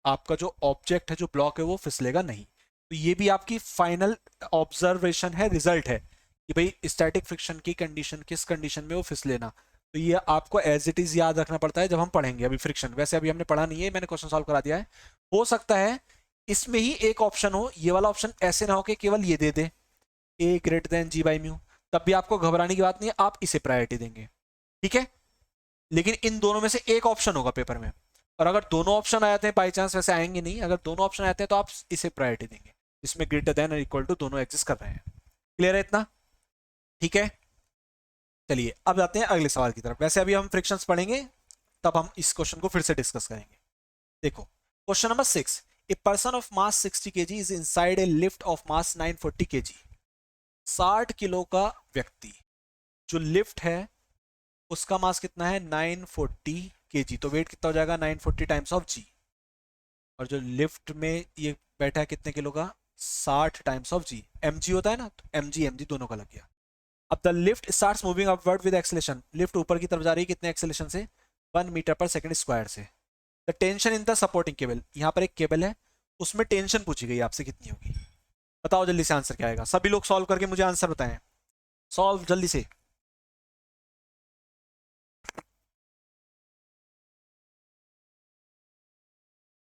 आपका जो ऑब्जेक्ट है, जो ब्लॉक है, वो फिसलेगा नहीं। तो ये भी आपकी फाइनल ऑब्जर्वेशन है, रिजल्ट है कि भाई स्टैटिक फ्रिक्शन की कंडीशन किस कंडीशन में वो फिसलेना। तो ये आपको एज इट इज याद रखना पड़ता है जब हम पढ़ेंगे अभी फ्रिक्शन। वैसे अभी हमने पढ़ा नहीं है, मैंने क्वेश्चन सॉल्व करा दिया है। हो सकता है इसमें ही एक ऑप्शन हो, ये वाला ऑप्शन ऐसे ना हो कि केवल ये दे दे a greater than g by mu, तब भी आपको घबराने की बात नहीं है, आप इसे प्रायोरिटी देंगे, ठीक है। लेकिन इन दोनों में से एक ऑप्शन होगा पेपर में, और अगर दोनों ऑप्शन आ जाते हैं, बाई चांस वैसे आएंगे नहीं, अगर दोनों ऑप्शन आते हैं तो आप इसे प्रायोरिटी देंगे जिसमें ग्रेटर देन और इक्वल टू दोनों एग्जिस्ट कर रहे हैं। क्लियर है इतना? ठीक है, चलिए अब जाते हैं अगले सवाल की तरफ। वैसे अभी हम फ्रिक्शंस पढ़ेंगे, तब हम इस क्वेश्चन को फिर से डिस्कस करेंगे। देखो question number 6, a person of mass 60 KG is inside a lift of mass 940 KG. 60 kilo का व्यक्ति, जो लिफ्ट है उसका मास कितना है 940 केजी, तो वेट कितना हो जाएगा 940 टाइम्स ऑफ जी, और जो लिफ्ट में ये बैठा है कितने किलो का 60 times of G, M G होता है ना, तो एम जी दोनों का लग गया। अब the lift starts moving upward with acceleration, lift ऊपर की तरफ जा रही है कितने एक्सेलेरेशन से 1 मीटर पर सेकंड स्क्वायर से। The tension in the supporting cable, यहाँ पर एक केबल है उसमें टेंशन पूछी गई आपसे कितनी होगी, बताओ जल्दी से आंसर क्या आएगा। सभी लोग सॉल्व करके मुझे आंसर बताएं, सॉल्व जल्दी से।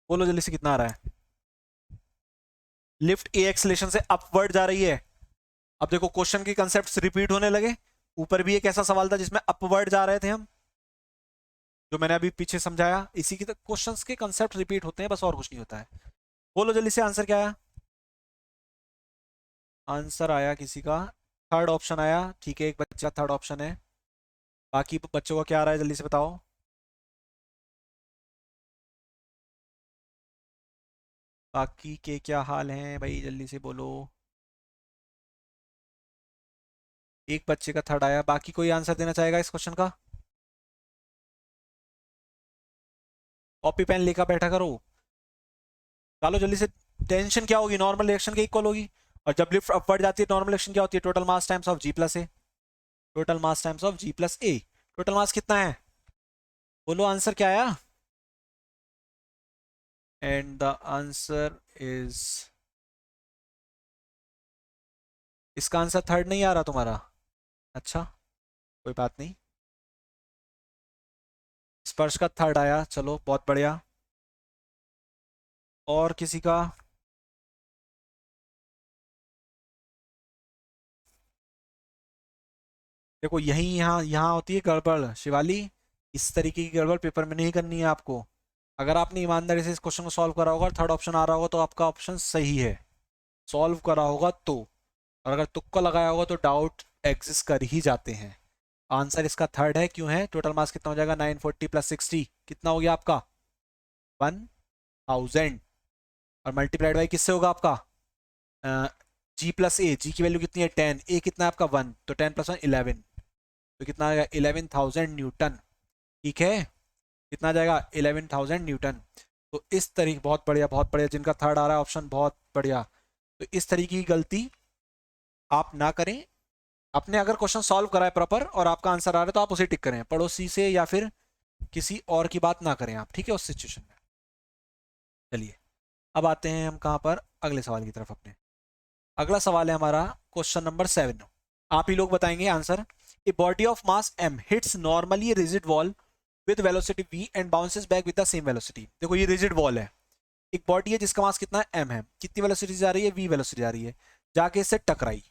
बोलो जल्दी से कितना आ रहा है। लिफ्ट ए एक्सेलेरेशन से अपवर्ड जा रही है। अब देखो क्वेश्चन के कंसेप्ट्स रिपीट होने लगे, ऊपर भी एक ऐसा सवाल था जिसमें अपवर्ड जा रहे थे हम, जो मैंने अभी पीछे समझाया, इसी की क्वेश्चंस के कंसेप्ट रिपीट होते हैं, बस और कुछ नहीं होता है। बोलो जल्दी से आंसर क्या आया। आंसर आया किसी का थर्ड ऑप्शन आया, ठीक है, एक बच्चा थर्ड ऑप्शन है, बाकी बच्चों का क्या आ रहा है जल्दी से बताओ। बाकी के क्या हाल हैं भाई, जल्दी से बोलो। एक बच्चे का थर्ड आया, बाकी कोई आंसर देना चाहेगा इस क्वेश्चन का। कॉपी पेन लेकर बैठा करो, चलो जल्दी से। टेंशन क्या होगी, नॉर्मल रिएक्शन के इक्वल होगी, और जब लिफ्ट अपवर्ड जाती है नॉर्मल रिएक्शन क्या होती है, total mass times of G plus A, total mass times of G plus A. Total mass कितना है, बोलो आंसर क्या आया। एंड द आंसर इज, इसका आंसर थर्ड नहीं आ रहा तुम्हारा, अच्छा कोई बात नहीं, स्पर्श का थर्ड आया, चलो बहुत बढ़िया। और किसी का। देखो यही यहाँ यहाँ होती है गड़बड़ शिवाली, इस तरीके की गड़बड़ पेपर में नहीं करनी है आपको। अगर आपने ईमानदारी से इस क्वेश्चन को सॉल्व करा होगा, थर्ड ऑप्शन आ रहा होगा, तो आपका ऑप्शन सही है, सॉल्व करा होगा तो। और अगर तुक्का लगाया होगा तो डाउट एग्जिस्ट कर ही जाते हैं। आंसर इसका थर्ड है, क्यों है, टोटल मास कितना हो जाएगा 940 प्लस 60 कितना हो गया आपका 1000, और मल्टीप्लाइड बाई किससे होगा आपका जी प्लस ए, जी की वैल्यू कितनी है 10, ए कितना है आपका 1, तो 10 प्लस 1 11, तो कितना आएगा 11,000 न्यूटन, ठीक है, कितना आ जाएगा 11,000 न्यूटन। तो इस तरीके, बहुत बढ़िया जिनका थर्ड आ रहा है ऑप्शन, बहुत बढ़िया। तो इस तरीके की गलती आप ना करें, आपने अगर क्वेश्चन सॉल्व करा है प्रॉपर और आपका आंसर आ रहा है तो आप उसे टिक करें, पड़ोसी से या फिर किसी और की बात ना करें आप, ठीक है, उस सिचुएशन में। चलिए अब आते हैं हम कहाँ पर, अगले सवाल की तरफ अपने। अगला सवाल है हमारा क्वेश्चन नंबर 7, आप ही लोग बताएंगे answer. A body of mass m hits normally rigid wall with velocity v and bounces back with the same velocity. देखो ये रिजिड वॉल है, एक बॉडी है जिसका मास कितना है m है, कितनी वेलोसिटी जा रही है v वेलोसिटी जा रही है, जाके इससे टकराई,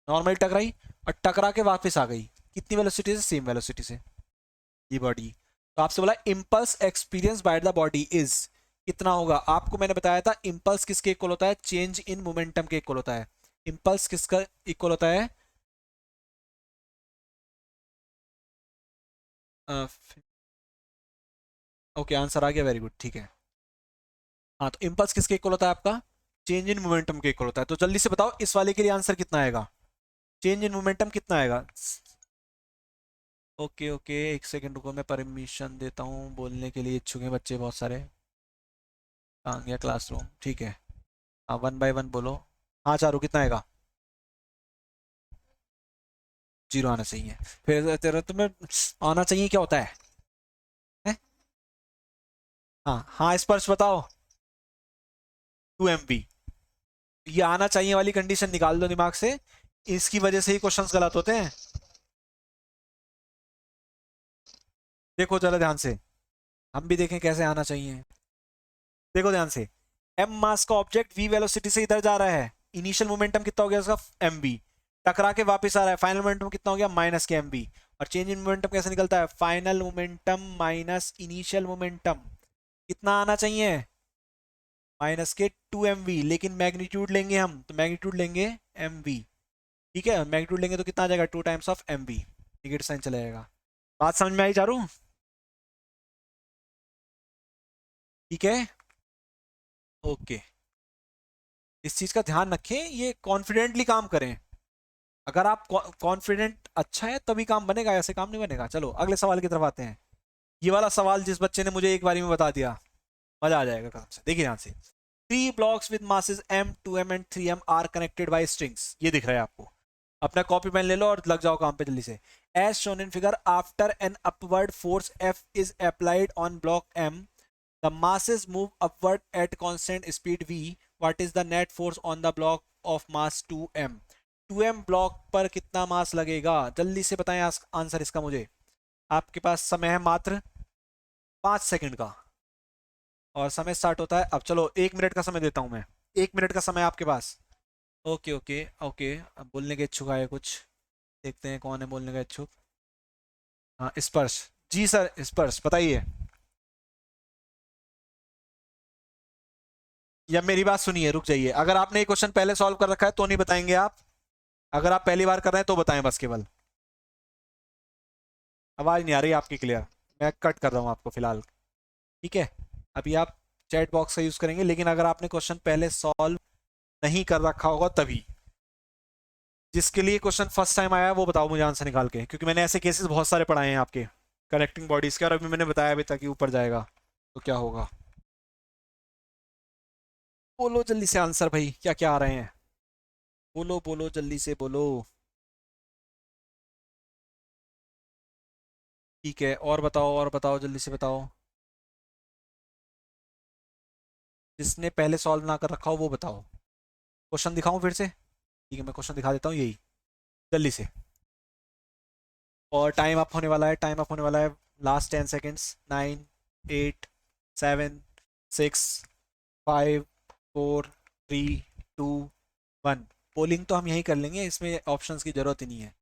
नॉर्मली टकराई और टकरा के वापस आ गई, कितनी वेलोसिटी से, सेम वेलोसिटी से, ये बॉडी। तो आपसे बोला impulse experience by the body is कितना होगा। आपको मैंने बताया था इम्पल्स किसके इक्वल होता है, चेंज इन मोमेंटम के इक्वल होता है। इम्पल्स किसका इक्वल होता है, ओके आंसर आ गया, वेरी गुड, ठीक है। हाँ तो इम्पल्स किसके इक्वल होता है आपका, चेंज इन मोमेंटम के इक्वल होता है। तो जल्दी से बताओ इस वाले के लिए आंसर कितना आएगा, चेंज इन मोमेंटम कितना आएगा। ओके ओके एक सेकंड रुको, मैं परमिशन देता हूँ, बोलने के लिए इच्छुक हैं बच्चे बहुत सारे। आ गया क्लासरूम, ठीक है। हाँ 1 बाय 1 बोलो। हाँ चारू कितना आएगा, 0 आना चाहिए। फिर तेरा तुम्हें आना चाहिए क्या होता है? हाँ हाँ स्पर्श बताओ, 2 MB। ये आना चाहिए वाली कंडीशन निकाल दो दिमाग से, इसकी वजह से ही क्वेश्चंस गलत होते हैं। देखो जरा ध्यान से, हम भी देखें कैसे आना चाहिए, देखो ध्यान से। m मास का ऑब्जेक्ट v वेलोसिटी से इधर जा रहा है, इनिशियल मोमेंटम कितना हो गया उसका mv, टकरा के वापस आ रहा है, फाइनल मोमेंटम कितना हो गया माइनस के mv, और चेंज इन मोमेंटम कैसे निकलता है, final momentum minus initial momentum, कितना आना चाहिए माइनस के 2mv, लेकिन मैग्नीट्यूड लेंगे हम तो मैग्नीट्यूड लेंगे mv, ठीक है, मैग्नीट्यूड लेंगे तो कितना आ जाएगा 2 times of mv, negative sign चला जाएगा। बात समझ में आई चारू? ठीक है, ओके, इस चीज का ध्यान रखें, ये कॉन्फिडेंटली काम करें, अगर आप कॉन्फिडेंट अच्छा है तभी काम बनेगा, ऐसे काम नहीं बनेगा। चलो अगले सवाल की तरफ आते हैं। ये वाला सवाल जिस बच्चे ने मुझे एक बारी में बता दिया, मजा आ जाएगा कसम से, देखिए ध्यान से। 3 blocks with masses m 2m and 3m are connected by strings, ये दिख रहा है आपको, अपना कॉपी पेन ले लो और लग जाओ काम पे जल्दी से। as shown in figure, after an upward force F is applied on block M, the masses move upward at constant speed v, what is the net force on the block of mass 2m? 2m block पर कितना मास लगेगा, जल्दी से बताएं answer इसका मुझे। आपके पास समय है मात्र 5 सेकंड का, और समय स्टार्ट होता है अब। चलो 1 मिनट का समय देता हूं मैं, 1 मिनट का समय आपके पास। ओके ओके ओके, अब बोलने के इच्छुक आए कुछ, देखते हैं कौन है बोलने का इच्छुक। हाँ स्पर्श, जी सर स्पर्श बताइए, या मेरी बात सुनिए, रुक जाइए, अगर आपने ये क्वेश्चन पहले सॉल्व कर रखा है तो नहीं बताएंगे आप, अगर आप पहली बार कर रहे हैं तो बताएं बस केवल। आवाज नहीं आ रही आपकी क्लियर, मैं कट कर रहा हूँ आपको फिलहाल, ठीक है। अभी आप चैट बॉक्स का यूज करेंगे, लेकिन अगर आपने क्वेश्चन पहले सॉल्व नहीं कर रखा होगा तभी, जिसके लिए क्वेश्चन फर्स्ट टाइम आया वो बताओ मुझे आंसर निकाल के, क्योंकि मैंने ऐसे केसेस बहुत सारे पढ़ाए हैं आपके कनेक्टिंग बॉडीज के, और अभी मैंने बताया अभी तक कि ऊपर जाएगा तो क्या होगा। बोलो जल्दी से आंसर भाई, क्या क्या आ रहे हैं, बोलो बोलो जल्दी से बोलो। ठीक है, और बताओ जल्दी से बताओ, जिसने पहले सॉल्व ना कर रखा हो वो बताओ। क्वेश्चन दिखाऊं फिर से? ठीक है, मैं क्वेश्चन दिखा देता हूँ यही, जल्दी से, और टाइम अप होने वाला है, टाइम अप होने वाला है, लास्ट 10 सेकेंड्स। 9, 8, 7, 6, 5, 4, 3, 2, 1। पोलिंग तो हम यही कर लेंगे, इसमें ऑप्शंस की जरूरत ही नहीं है,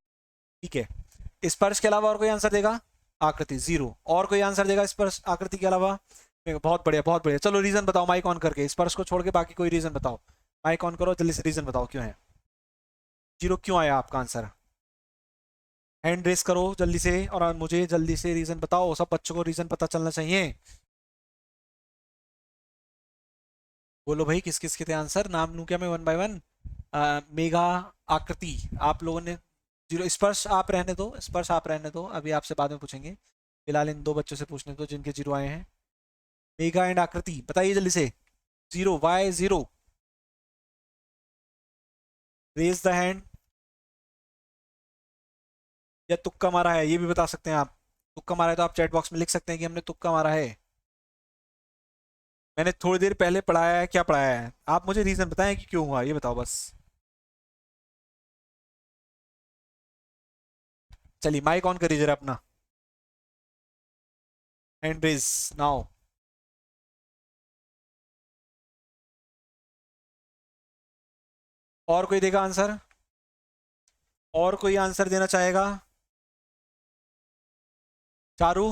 ठीक है। स्पर्श के अलावा और कोई आंसर देगा? आकृति जीरो, और कोई आंसर देगा स्पर्श आकृति के अलावा? बहुत बढ़िया बहुत बढ़िया, चलो रीजन बताओ माइक ऑन करके, स्पर्श को छोड़ के बाकी कोई रीजन बताओ, माइक ऑन करो जल्दी से, रीजन बताओ क्यों है जीरो, क्यों आया आपका आंसर, हैंड रेस करो जल्दी से, और मुझे जल्दी से रीजन बताओ, सब बच्चों को रीजन पता चलना चाहिए। बोलो भाई किस किस के थे आंसर, नाम लूं क्या मैं वन बाय वन? मेघा, आकृति, आप लोगों ने जीरो। स्पर्श आप रहने दो, स्पर्श आप रहने दो, अभी आपसे बाद में पूछेंगे, फिलहाल इन 2 बच्चों से पूछने दो जिनके जीरो आए हैं। मेघा एंड आकृति बताइए जल्दी से, zero, Y zero, raise the hand, या तुक्का मारा है ये भी बता सकते हैं आप, तुक्का मारा है तो आप चैट बॉक्स में लिख सकते हैं कि हमने तुक्का मारा है। मैंने थोड़ी देर पहले पढ़ाया है, क्या पढ़ाया है, आप मुझे रीजन बताएं कि क्यों हुआ, ये बताओ बस। चलिए माइक ऑन करिए जरा अपना, हैंड रेज नाउ। और कोई देगा आंसर, और कोई आंसर देना चाहेगा? चारू,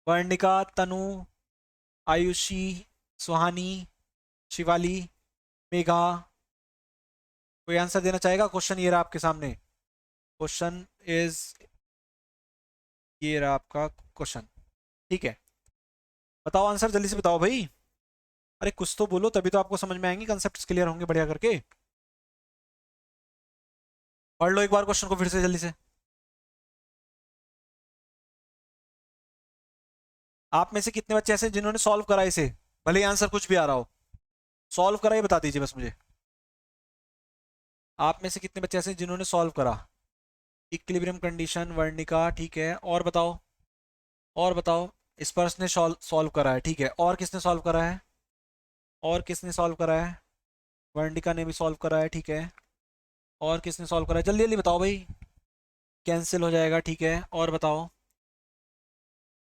वर्णिका, तनु, आयुषी, सुहानी, शिवाली, मेघा, कोई आंसर देना चाहेगा? क्वेश्चन ये रहा आपके सामने, क्वेश्चन इज, ये रहा आपका क्वेश्चन, ठीक है, बताओ आंसर जल्दी से बताओ भाई, अरे कुछ तो बोलो तभी तो आपको समझ में आएंगे, कंसेप्ट क्लियर होंगे बढ़िया करके। पढ़ लो एक बार क्वेश्चन को फिर से जल्दी से। आप में से कितने बच्चे ऐसे जिन्होंने सॉल्व करा इसे, भले ही आंसर कुछ भी आ रहा हो, सॉल्व करा ये बता दीजिए बस मुझे। आप में से कितने बच्चे ऐसे जिन्होंने सॉल्व करा? इक्विलिब्रियम कंडीशन, वर्णिका, ठीक है, और बताओ, और बताओ। स्पर्श ने सॉल्व करा है, ठीक है, और किसने सॉल्व करा है, और किसने सॉल्व करा है? वर्णिका ने भी सॉल्व करा है, ठीक है, और किसने सॉल्व करा है, जल्दी जल्दी बताओ भाई, कैंसिल हो जाएगा, ठीक है, और बताओ।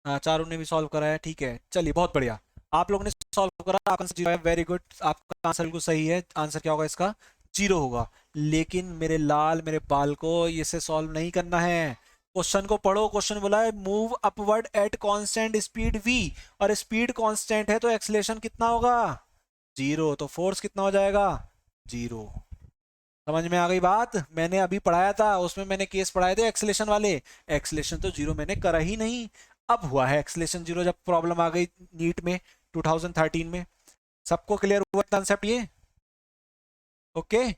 हाँ चारों ने भी सॉल्व करा है, ठीक है, चलिए बहुत बढ़िया। आप लोगों ने सॉल्व करा, आपका आंसर 0 है, वेरी गुड, आपका आंसर बिल्कुल सही है। आंसर क्या होगा इसका? 0 होगा। लेकिन मेरे लाल मेरे बाल को इसे सॉल्व नहीं करना है। क्वेश्चन को पढ़ो, क्वेश्चन बोला है move upward at constant speed v, और स्पीड कांस्टेंट है तो एक्सीलरेशन कितना होगा? 0। तो फोर्स कितना हो जाएगा? 0। समझ में आ गई बात? मैंने अभी पढ़ाया था, उसमें मैंने केस पढ़ाए थे एक्सीलरेशन वाले। एक्सीलरेशन तो 0 मैंने करा ही नहीं। अब हुआ है एक्सीलरेशन 0 जब प्रॉब्लम आ गई नीट में 2013 में। सबको क्लियर हुआ कंसेप्ट ये? ओके।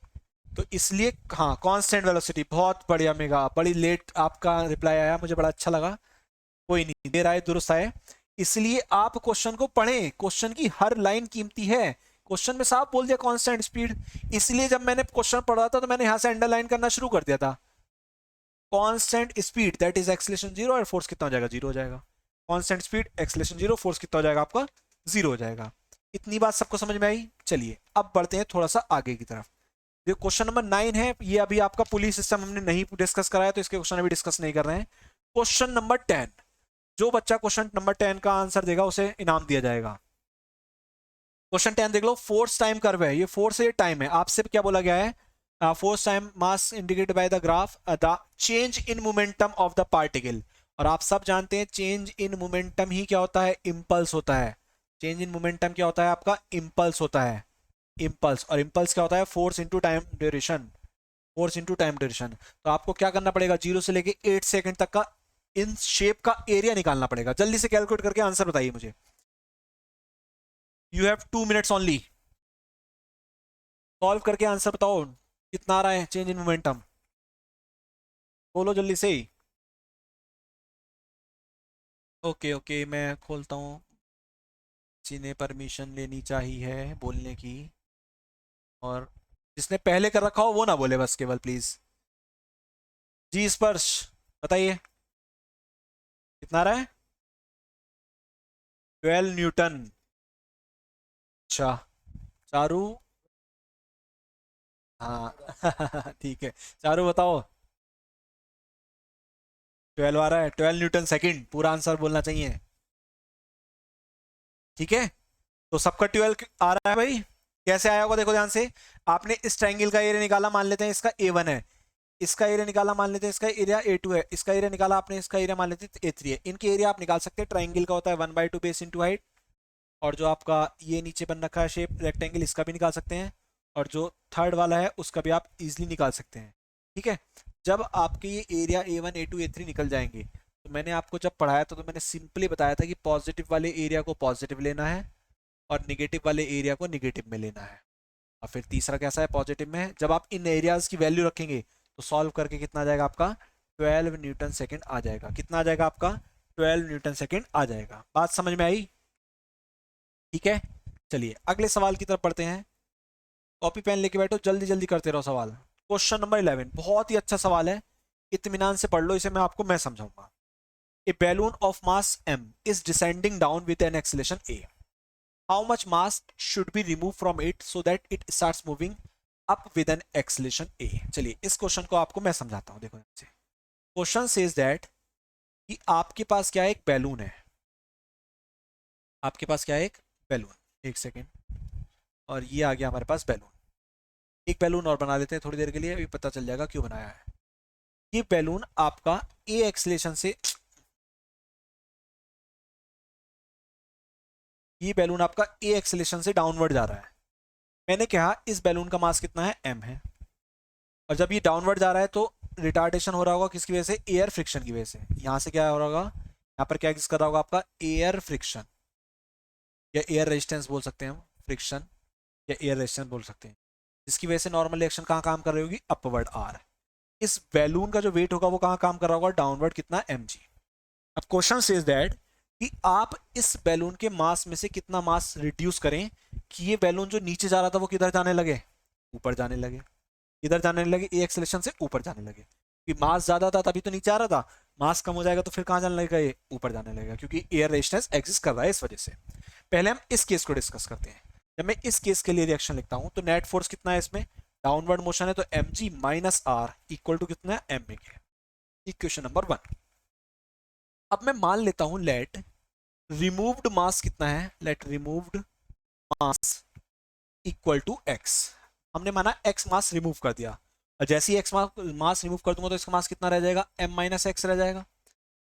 तो इसलिए हाँ, कांस्टेंट वेलोसिटी, बहुत बढ़िया मेगा, बड़ी लेट आपका रिप्लाई आया, मुझे बड़ा अच्छा लगा। कोई नहीं, देर आए दुरुस्त आए। इसलिए आप क्वेश्चन को पढ़ें, क्वेश्चन की हर लाइन कीमती है। क्वेश्चन में साफ बोल दिया कांस्टेंट स्पीड, इसलिए जब मैंने क्वेश्चन पढ़ा था तो मैंने यहां से अंडरलाइन करना शुरू कर दिया था। Constant speed that is acceleration 0, और फोर्स कितना हो जाएगा? 0 हो जाएगा। कांस्टेंट स्पीड एक्सीलरेशन 0, फोर्स कितना हो जाएगा आपका? 0 हो जाएगा। इतनी बात सबको समझ में आई? चलिए अब बढ़ते हैं थोड़ा सा आगे की तरफ। जो क्वेश्चन नंबर 9 है, ये अभी आपका पुलिस सिस्टम हमने नहीं डिस्कस कराया, तो इसके क्वेश्चन अभी डिस्कस नहीं कर रहे हैं। क्वेश्चन नंबर 10, जो बच्चा क्वेश्चन नंबर 10 का आंसर देगा उसे इनाम दिया जाएगा। क्वेश्चन 10 देख लो, फोर्स टाइम कर्व है, ये फोर्स है, ये टाइम है। आपसे क्या बोला गया है? Force time mass indicated by the graph the change in momentum of the particle. और आप सब जानते हैं चेंज इन मोमेंटम ही क्या होता है? इम्पल्स होता है। चेंज इन मोमेंटम क्या होता है आपका? इम्पल्स होता है। इम्पल्स, और इम्पल्स क्या होता है? Force into time duration. Force into time duration. तो आपको क्या करना पड़ेगा? 0 से लेके 8 सेकंड तक का इन शेप का एरिया निकालना पड़ेगा। जल्दी से कैलकुलेट करके आंसर बताइए मुझे। You have 2 minutes only. Solve करके आंसर बताओ, कितना आ रहा है चेंज इन मोमेंटम? बोलो जल्दी से। ओके ओके, मैं खोलता हूँ। किसी ने परमिशन लेनी चाहिए है बोलने की, और जिसने पहले कर रखा हो वो ना बोले बस, केवल प्लीज। जी स्पर्श, बताइए कितना आ रहा है? 12 न्यूटन। अच्छा, चारू। हाँ ठीक है, चारू बताओ। 12 आ रहा है, 12 न्यूटन सेकंड, पूरा आंसर बोलना चाहिए। ठीक है, तो सबका 12 आ रहा है भाई। कैसे आया होगा देखो ध्यान से। आपने इस ट्रायंगल का एरिया निकाला, मान लेते हैं इसका A1 है। इसका एरिया निकाला, मान लेते हैं इसका एरिया A2 है। इसका एरिया निकाला आपने, इसका एरिया मान लेते हैं A3 है। इनके एरिया आप निकाल सकते हैं। ट्राइंगल का होता है 1/2 बेस इंटू हाइट। और जो आपका ये नीचे बन रखा है शेप रेक्टेंगल, इसका भी निकाल सकते हैं। और जो थर्ड वाला है उसका भी आप इजिली निकाल सकते हैं। ठीक है, जब आपके ये एरिया A1 A2 A3 निकल जाएंगे, तो मैंने आपको जब पढ़ाया था तो मैंने सिंपली बताया था कि पॉजिटिव वाले एरिया को पॉजिटिव लेना है और निगेटिव वाले एरिया को निगेटिव में लेना है। और फिर तीसरा कैसा है? पॉजिटिव में। जब आप इन एरियाज की वैल्यू रखेंगे तो सॉल्व करके कितना आ जाएगा आपका? 12 न्यूटन सेकेंड आ जाएगा। कितना आ जाएगा आपका? 12 न्यूटन सेकेंड आ जाएगा। बात समझ में आई? ठीक है, चलिए अगले सवाल की तरफ पढ़ते हैं। कॉपी पेन लेके बैठो, जल्दी जल्दी करते रहो सवाल। क्वेश्चन नंबर 11 बहुत ही अच्छा सवाल है, इत्मीनान से पढ़ लो इसे, मैं समझाऊंगा। A balloon of mass m is descending down with an acceleration a. How much mass should be removed from it so that it starts moving up with an acceleration a? चलिए इस क्वेश्चन को आपको मैं समझाता हूं। देखो, question says that कि आपके पास क्या है? एक बैलून है। आपके पास क्या है? एक बैलून। एक सेकेंड, और ये आ गया हमारे पास बैलून। एक बैलून और बना लेते हैं थोड़ी देर के लिए, अभी पता चल जाएगा क्यों बनाया है। ये बैलून आपका ए एक्सीलरेशन से, ये बैलून आपका ए एक्सीलरेशन से डाउनवर्ड जा रहा है। मैंने कहा इस बैलून का मास कितना है? m है। और जब ये डाउनवर्ड जा रहा है तो रिटार्डेशन हो रहा होगा किसकी वजह से? एयर फ्रिक्शन की वजह से। यहां से क्या हो रहा होगा? यहाँ पर क्या एग्जिस्ट कर रहा होगा आपका? एयर फ्रिक्शन, या एयर रेजिस्टेंस बोल सकते हैं हम, फ्रिक्शन या एयर रेजिस्टेंस बोल सकते हैं, जिसकी वजह से नॉर्मल रिएक्शन कहाँ काम कर रही होगी? Upward are. इस बैलून का जो वेट होगा वो कहाँ काम कर रहा होगा? डाउनवर्ड। कितना? mg। अब क्वेश्चन सेज दैट कि आप इस बैलून के मास में से कितना मास रिड्यूस करें कि ये बैलून जो नीचे जा रहा था वो किधर जाने लगे? ऊपर जाने लगे। इधर जाने लगे, ए एक्सेलेरेशन से ऊपर जाने लगे। कि मास ज्यादा था तभी तो नीचे आ रहा था, मास कम हो जाएगा तो फिर कहां जाने लगेगा? ये ऊपर जाने लगेगा, क्योंकि एयर रेजिस्टेंस एग्जिस्ट कर रहा है इस वजह से। पहले हम इस केस को डिस्कस करते हैं। जब मैं इस केस के लिए रिएक्शन लिखता हूं तो नेट फोर्स कितना है इसमें? डाउनवर्ड मोशन है तो mg minus R equal to कितना है? m के। Equation number 1। अब मैं मान लेता हूं लेट रिमूव्ड मास कितना है, let removed mass equal to X. हमने माना एक्स मास रिमूव कर दिया, और जैसे ही एक्स मास रिमूव कर दूंगा तो इसका मास कितना रह जाएगा, m माइनस एक्स रह जाएगा,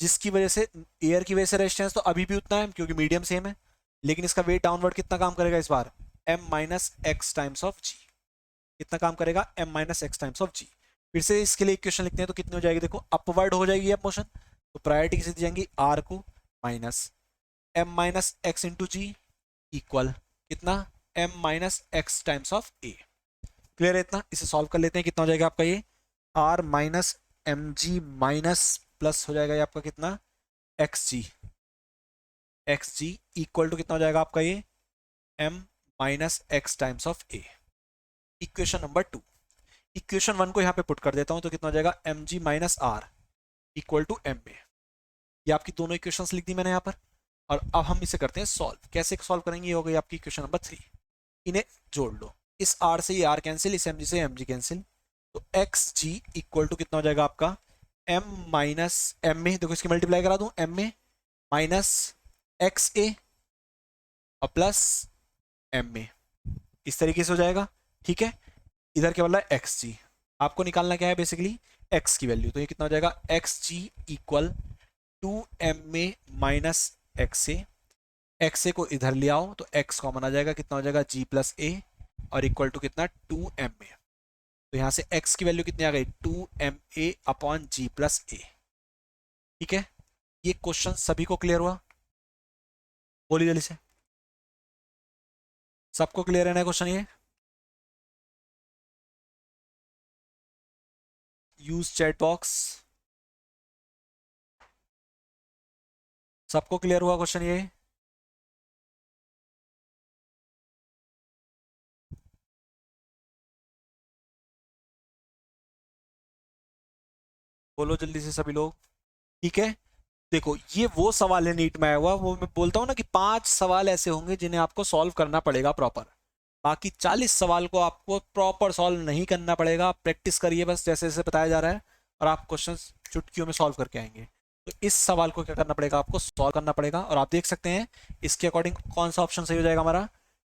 जिसकी वजह से एयर की वजह से रेजिस्टेंस तो अभी भी उतना है क्योंकि मीडियम सेम है, लेकिन इसका वेट डाउनवर्ड कितना काम करेगा इस बार, m minus x times of g. कितना काम करेगा, m minus x times of g. फिर से इसके लिए इक्वेशन लिखते हैं तो कितनी हो जाएगी, देखो अपवर्ड हो जाएगी अब मोशन, तो प्रायोरिटी किसे दी जाएंगी, r को, minus m minus x into g equal कितना, m minus x times of a। Clear है इतना, इसे सॉल्व कर लेते हैं, कितना हो जाएगा आपका ये, r minus M G minus plus हो जाएगा ये आपका कितना, एक्स जी इक्वल टू कितना हो जाएगा आपका ये, m minus x times of a। Equation number 2, equation 1 को यहाँ पे पुट कर देता हूँ तो कितना हो जाएगा, M G minus R equal to M A. ये आपकी दोनों इक्वेशंस लिख दी मैंने यहाँ पर, और अब हम इसे करते हैं सॉल्व। कैसे सॉल्व करेंगे, ये हो गई आपकी इक्वेशन नंबर 3। इन्हें जोड़ लो, इस r से ये r कैंसिल, इस mg से mg कैंसिल, तो एक्स जी इक्वल टू कितना हो जाएगा आपका, m माइनस एम में, देखो इसकी मल्टीप्लाई करा दूं, m में माइनस एक्स ए और प्लस m में, इस तरीके से हो जाएगा। ठीक है, इधर क्या बोला है, एक्स जी, आपको निकालना क्या है बेसिकली, x की वैल्यू, तो ये कितना हो जाएगा, X G equal to M में minus X A, X A को इधर ले आओ तो x कॉमन आ जाएगा, कितना हो जाएगा, g प्लस ए, और इक्वल टू कितना, टू एम ए। तो यहां से x की वैल्यू कितनी आ गई, two M A upon ji plus a. ठीक है, ये क्वेश्चन सभी को क्लियर हुआ, बोलिए जल्दी से, सबको क्लियर है ना क्वेश्चन ये, यूज चैट बॉक्स, सबको क्लियर हुआ क्वेश्चन ये, बोलो जल्दी से सभी लोग। ठीक है, देखो ये वो सवाल है नीट में आया हुआ, वो मैं बोलता हूँ ना कि 5 सवाल ऐसे होंगे जिन्हें आपको सॉल्व करना पड़ेगा प्रॉपर, बाकी 40 सवाल को आपको प्रॉपर सॉल्व नहीं करना पड़ेगा, आप प्रैक्टिस करिए बस जैसे जैसे बताया जा रहा है, और आप क्वेश्चन चुटकियों में सॉल्व करके आएंगे। तो इस सवाल को क्या करना पड़ेगा, आपको सॉल्व करना पड़ेगा, और आप देख सकते हैं इसके अकॉर्डिंग कौन सा ऑप्शन सही हो जाएगा हमारा,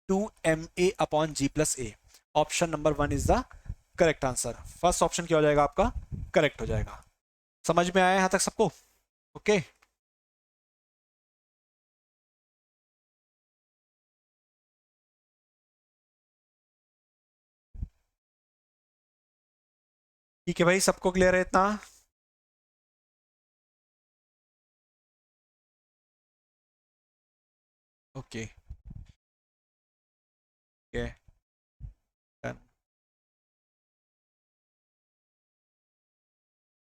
two M A upon ji plus A. Option number 1 is the correct answer, first option क्या हो जाएगा आपका, करेक्ट हो जाएगा। समझ में आया यहाँ तक सबको, ओके। ठीक है भाई, सबको क्लियर है इतना, ओके। okay.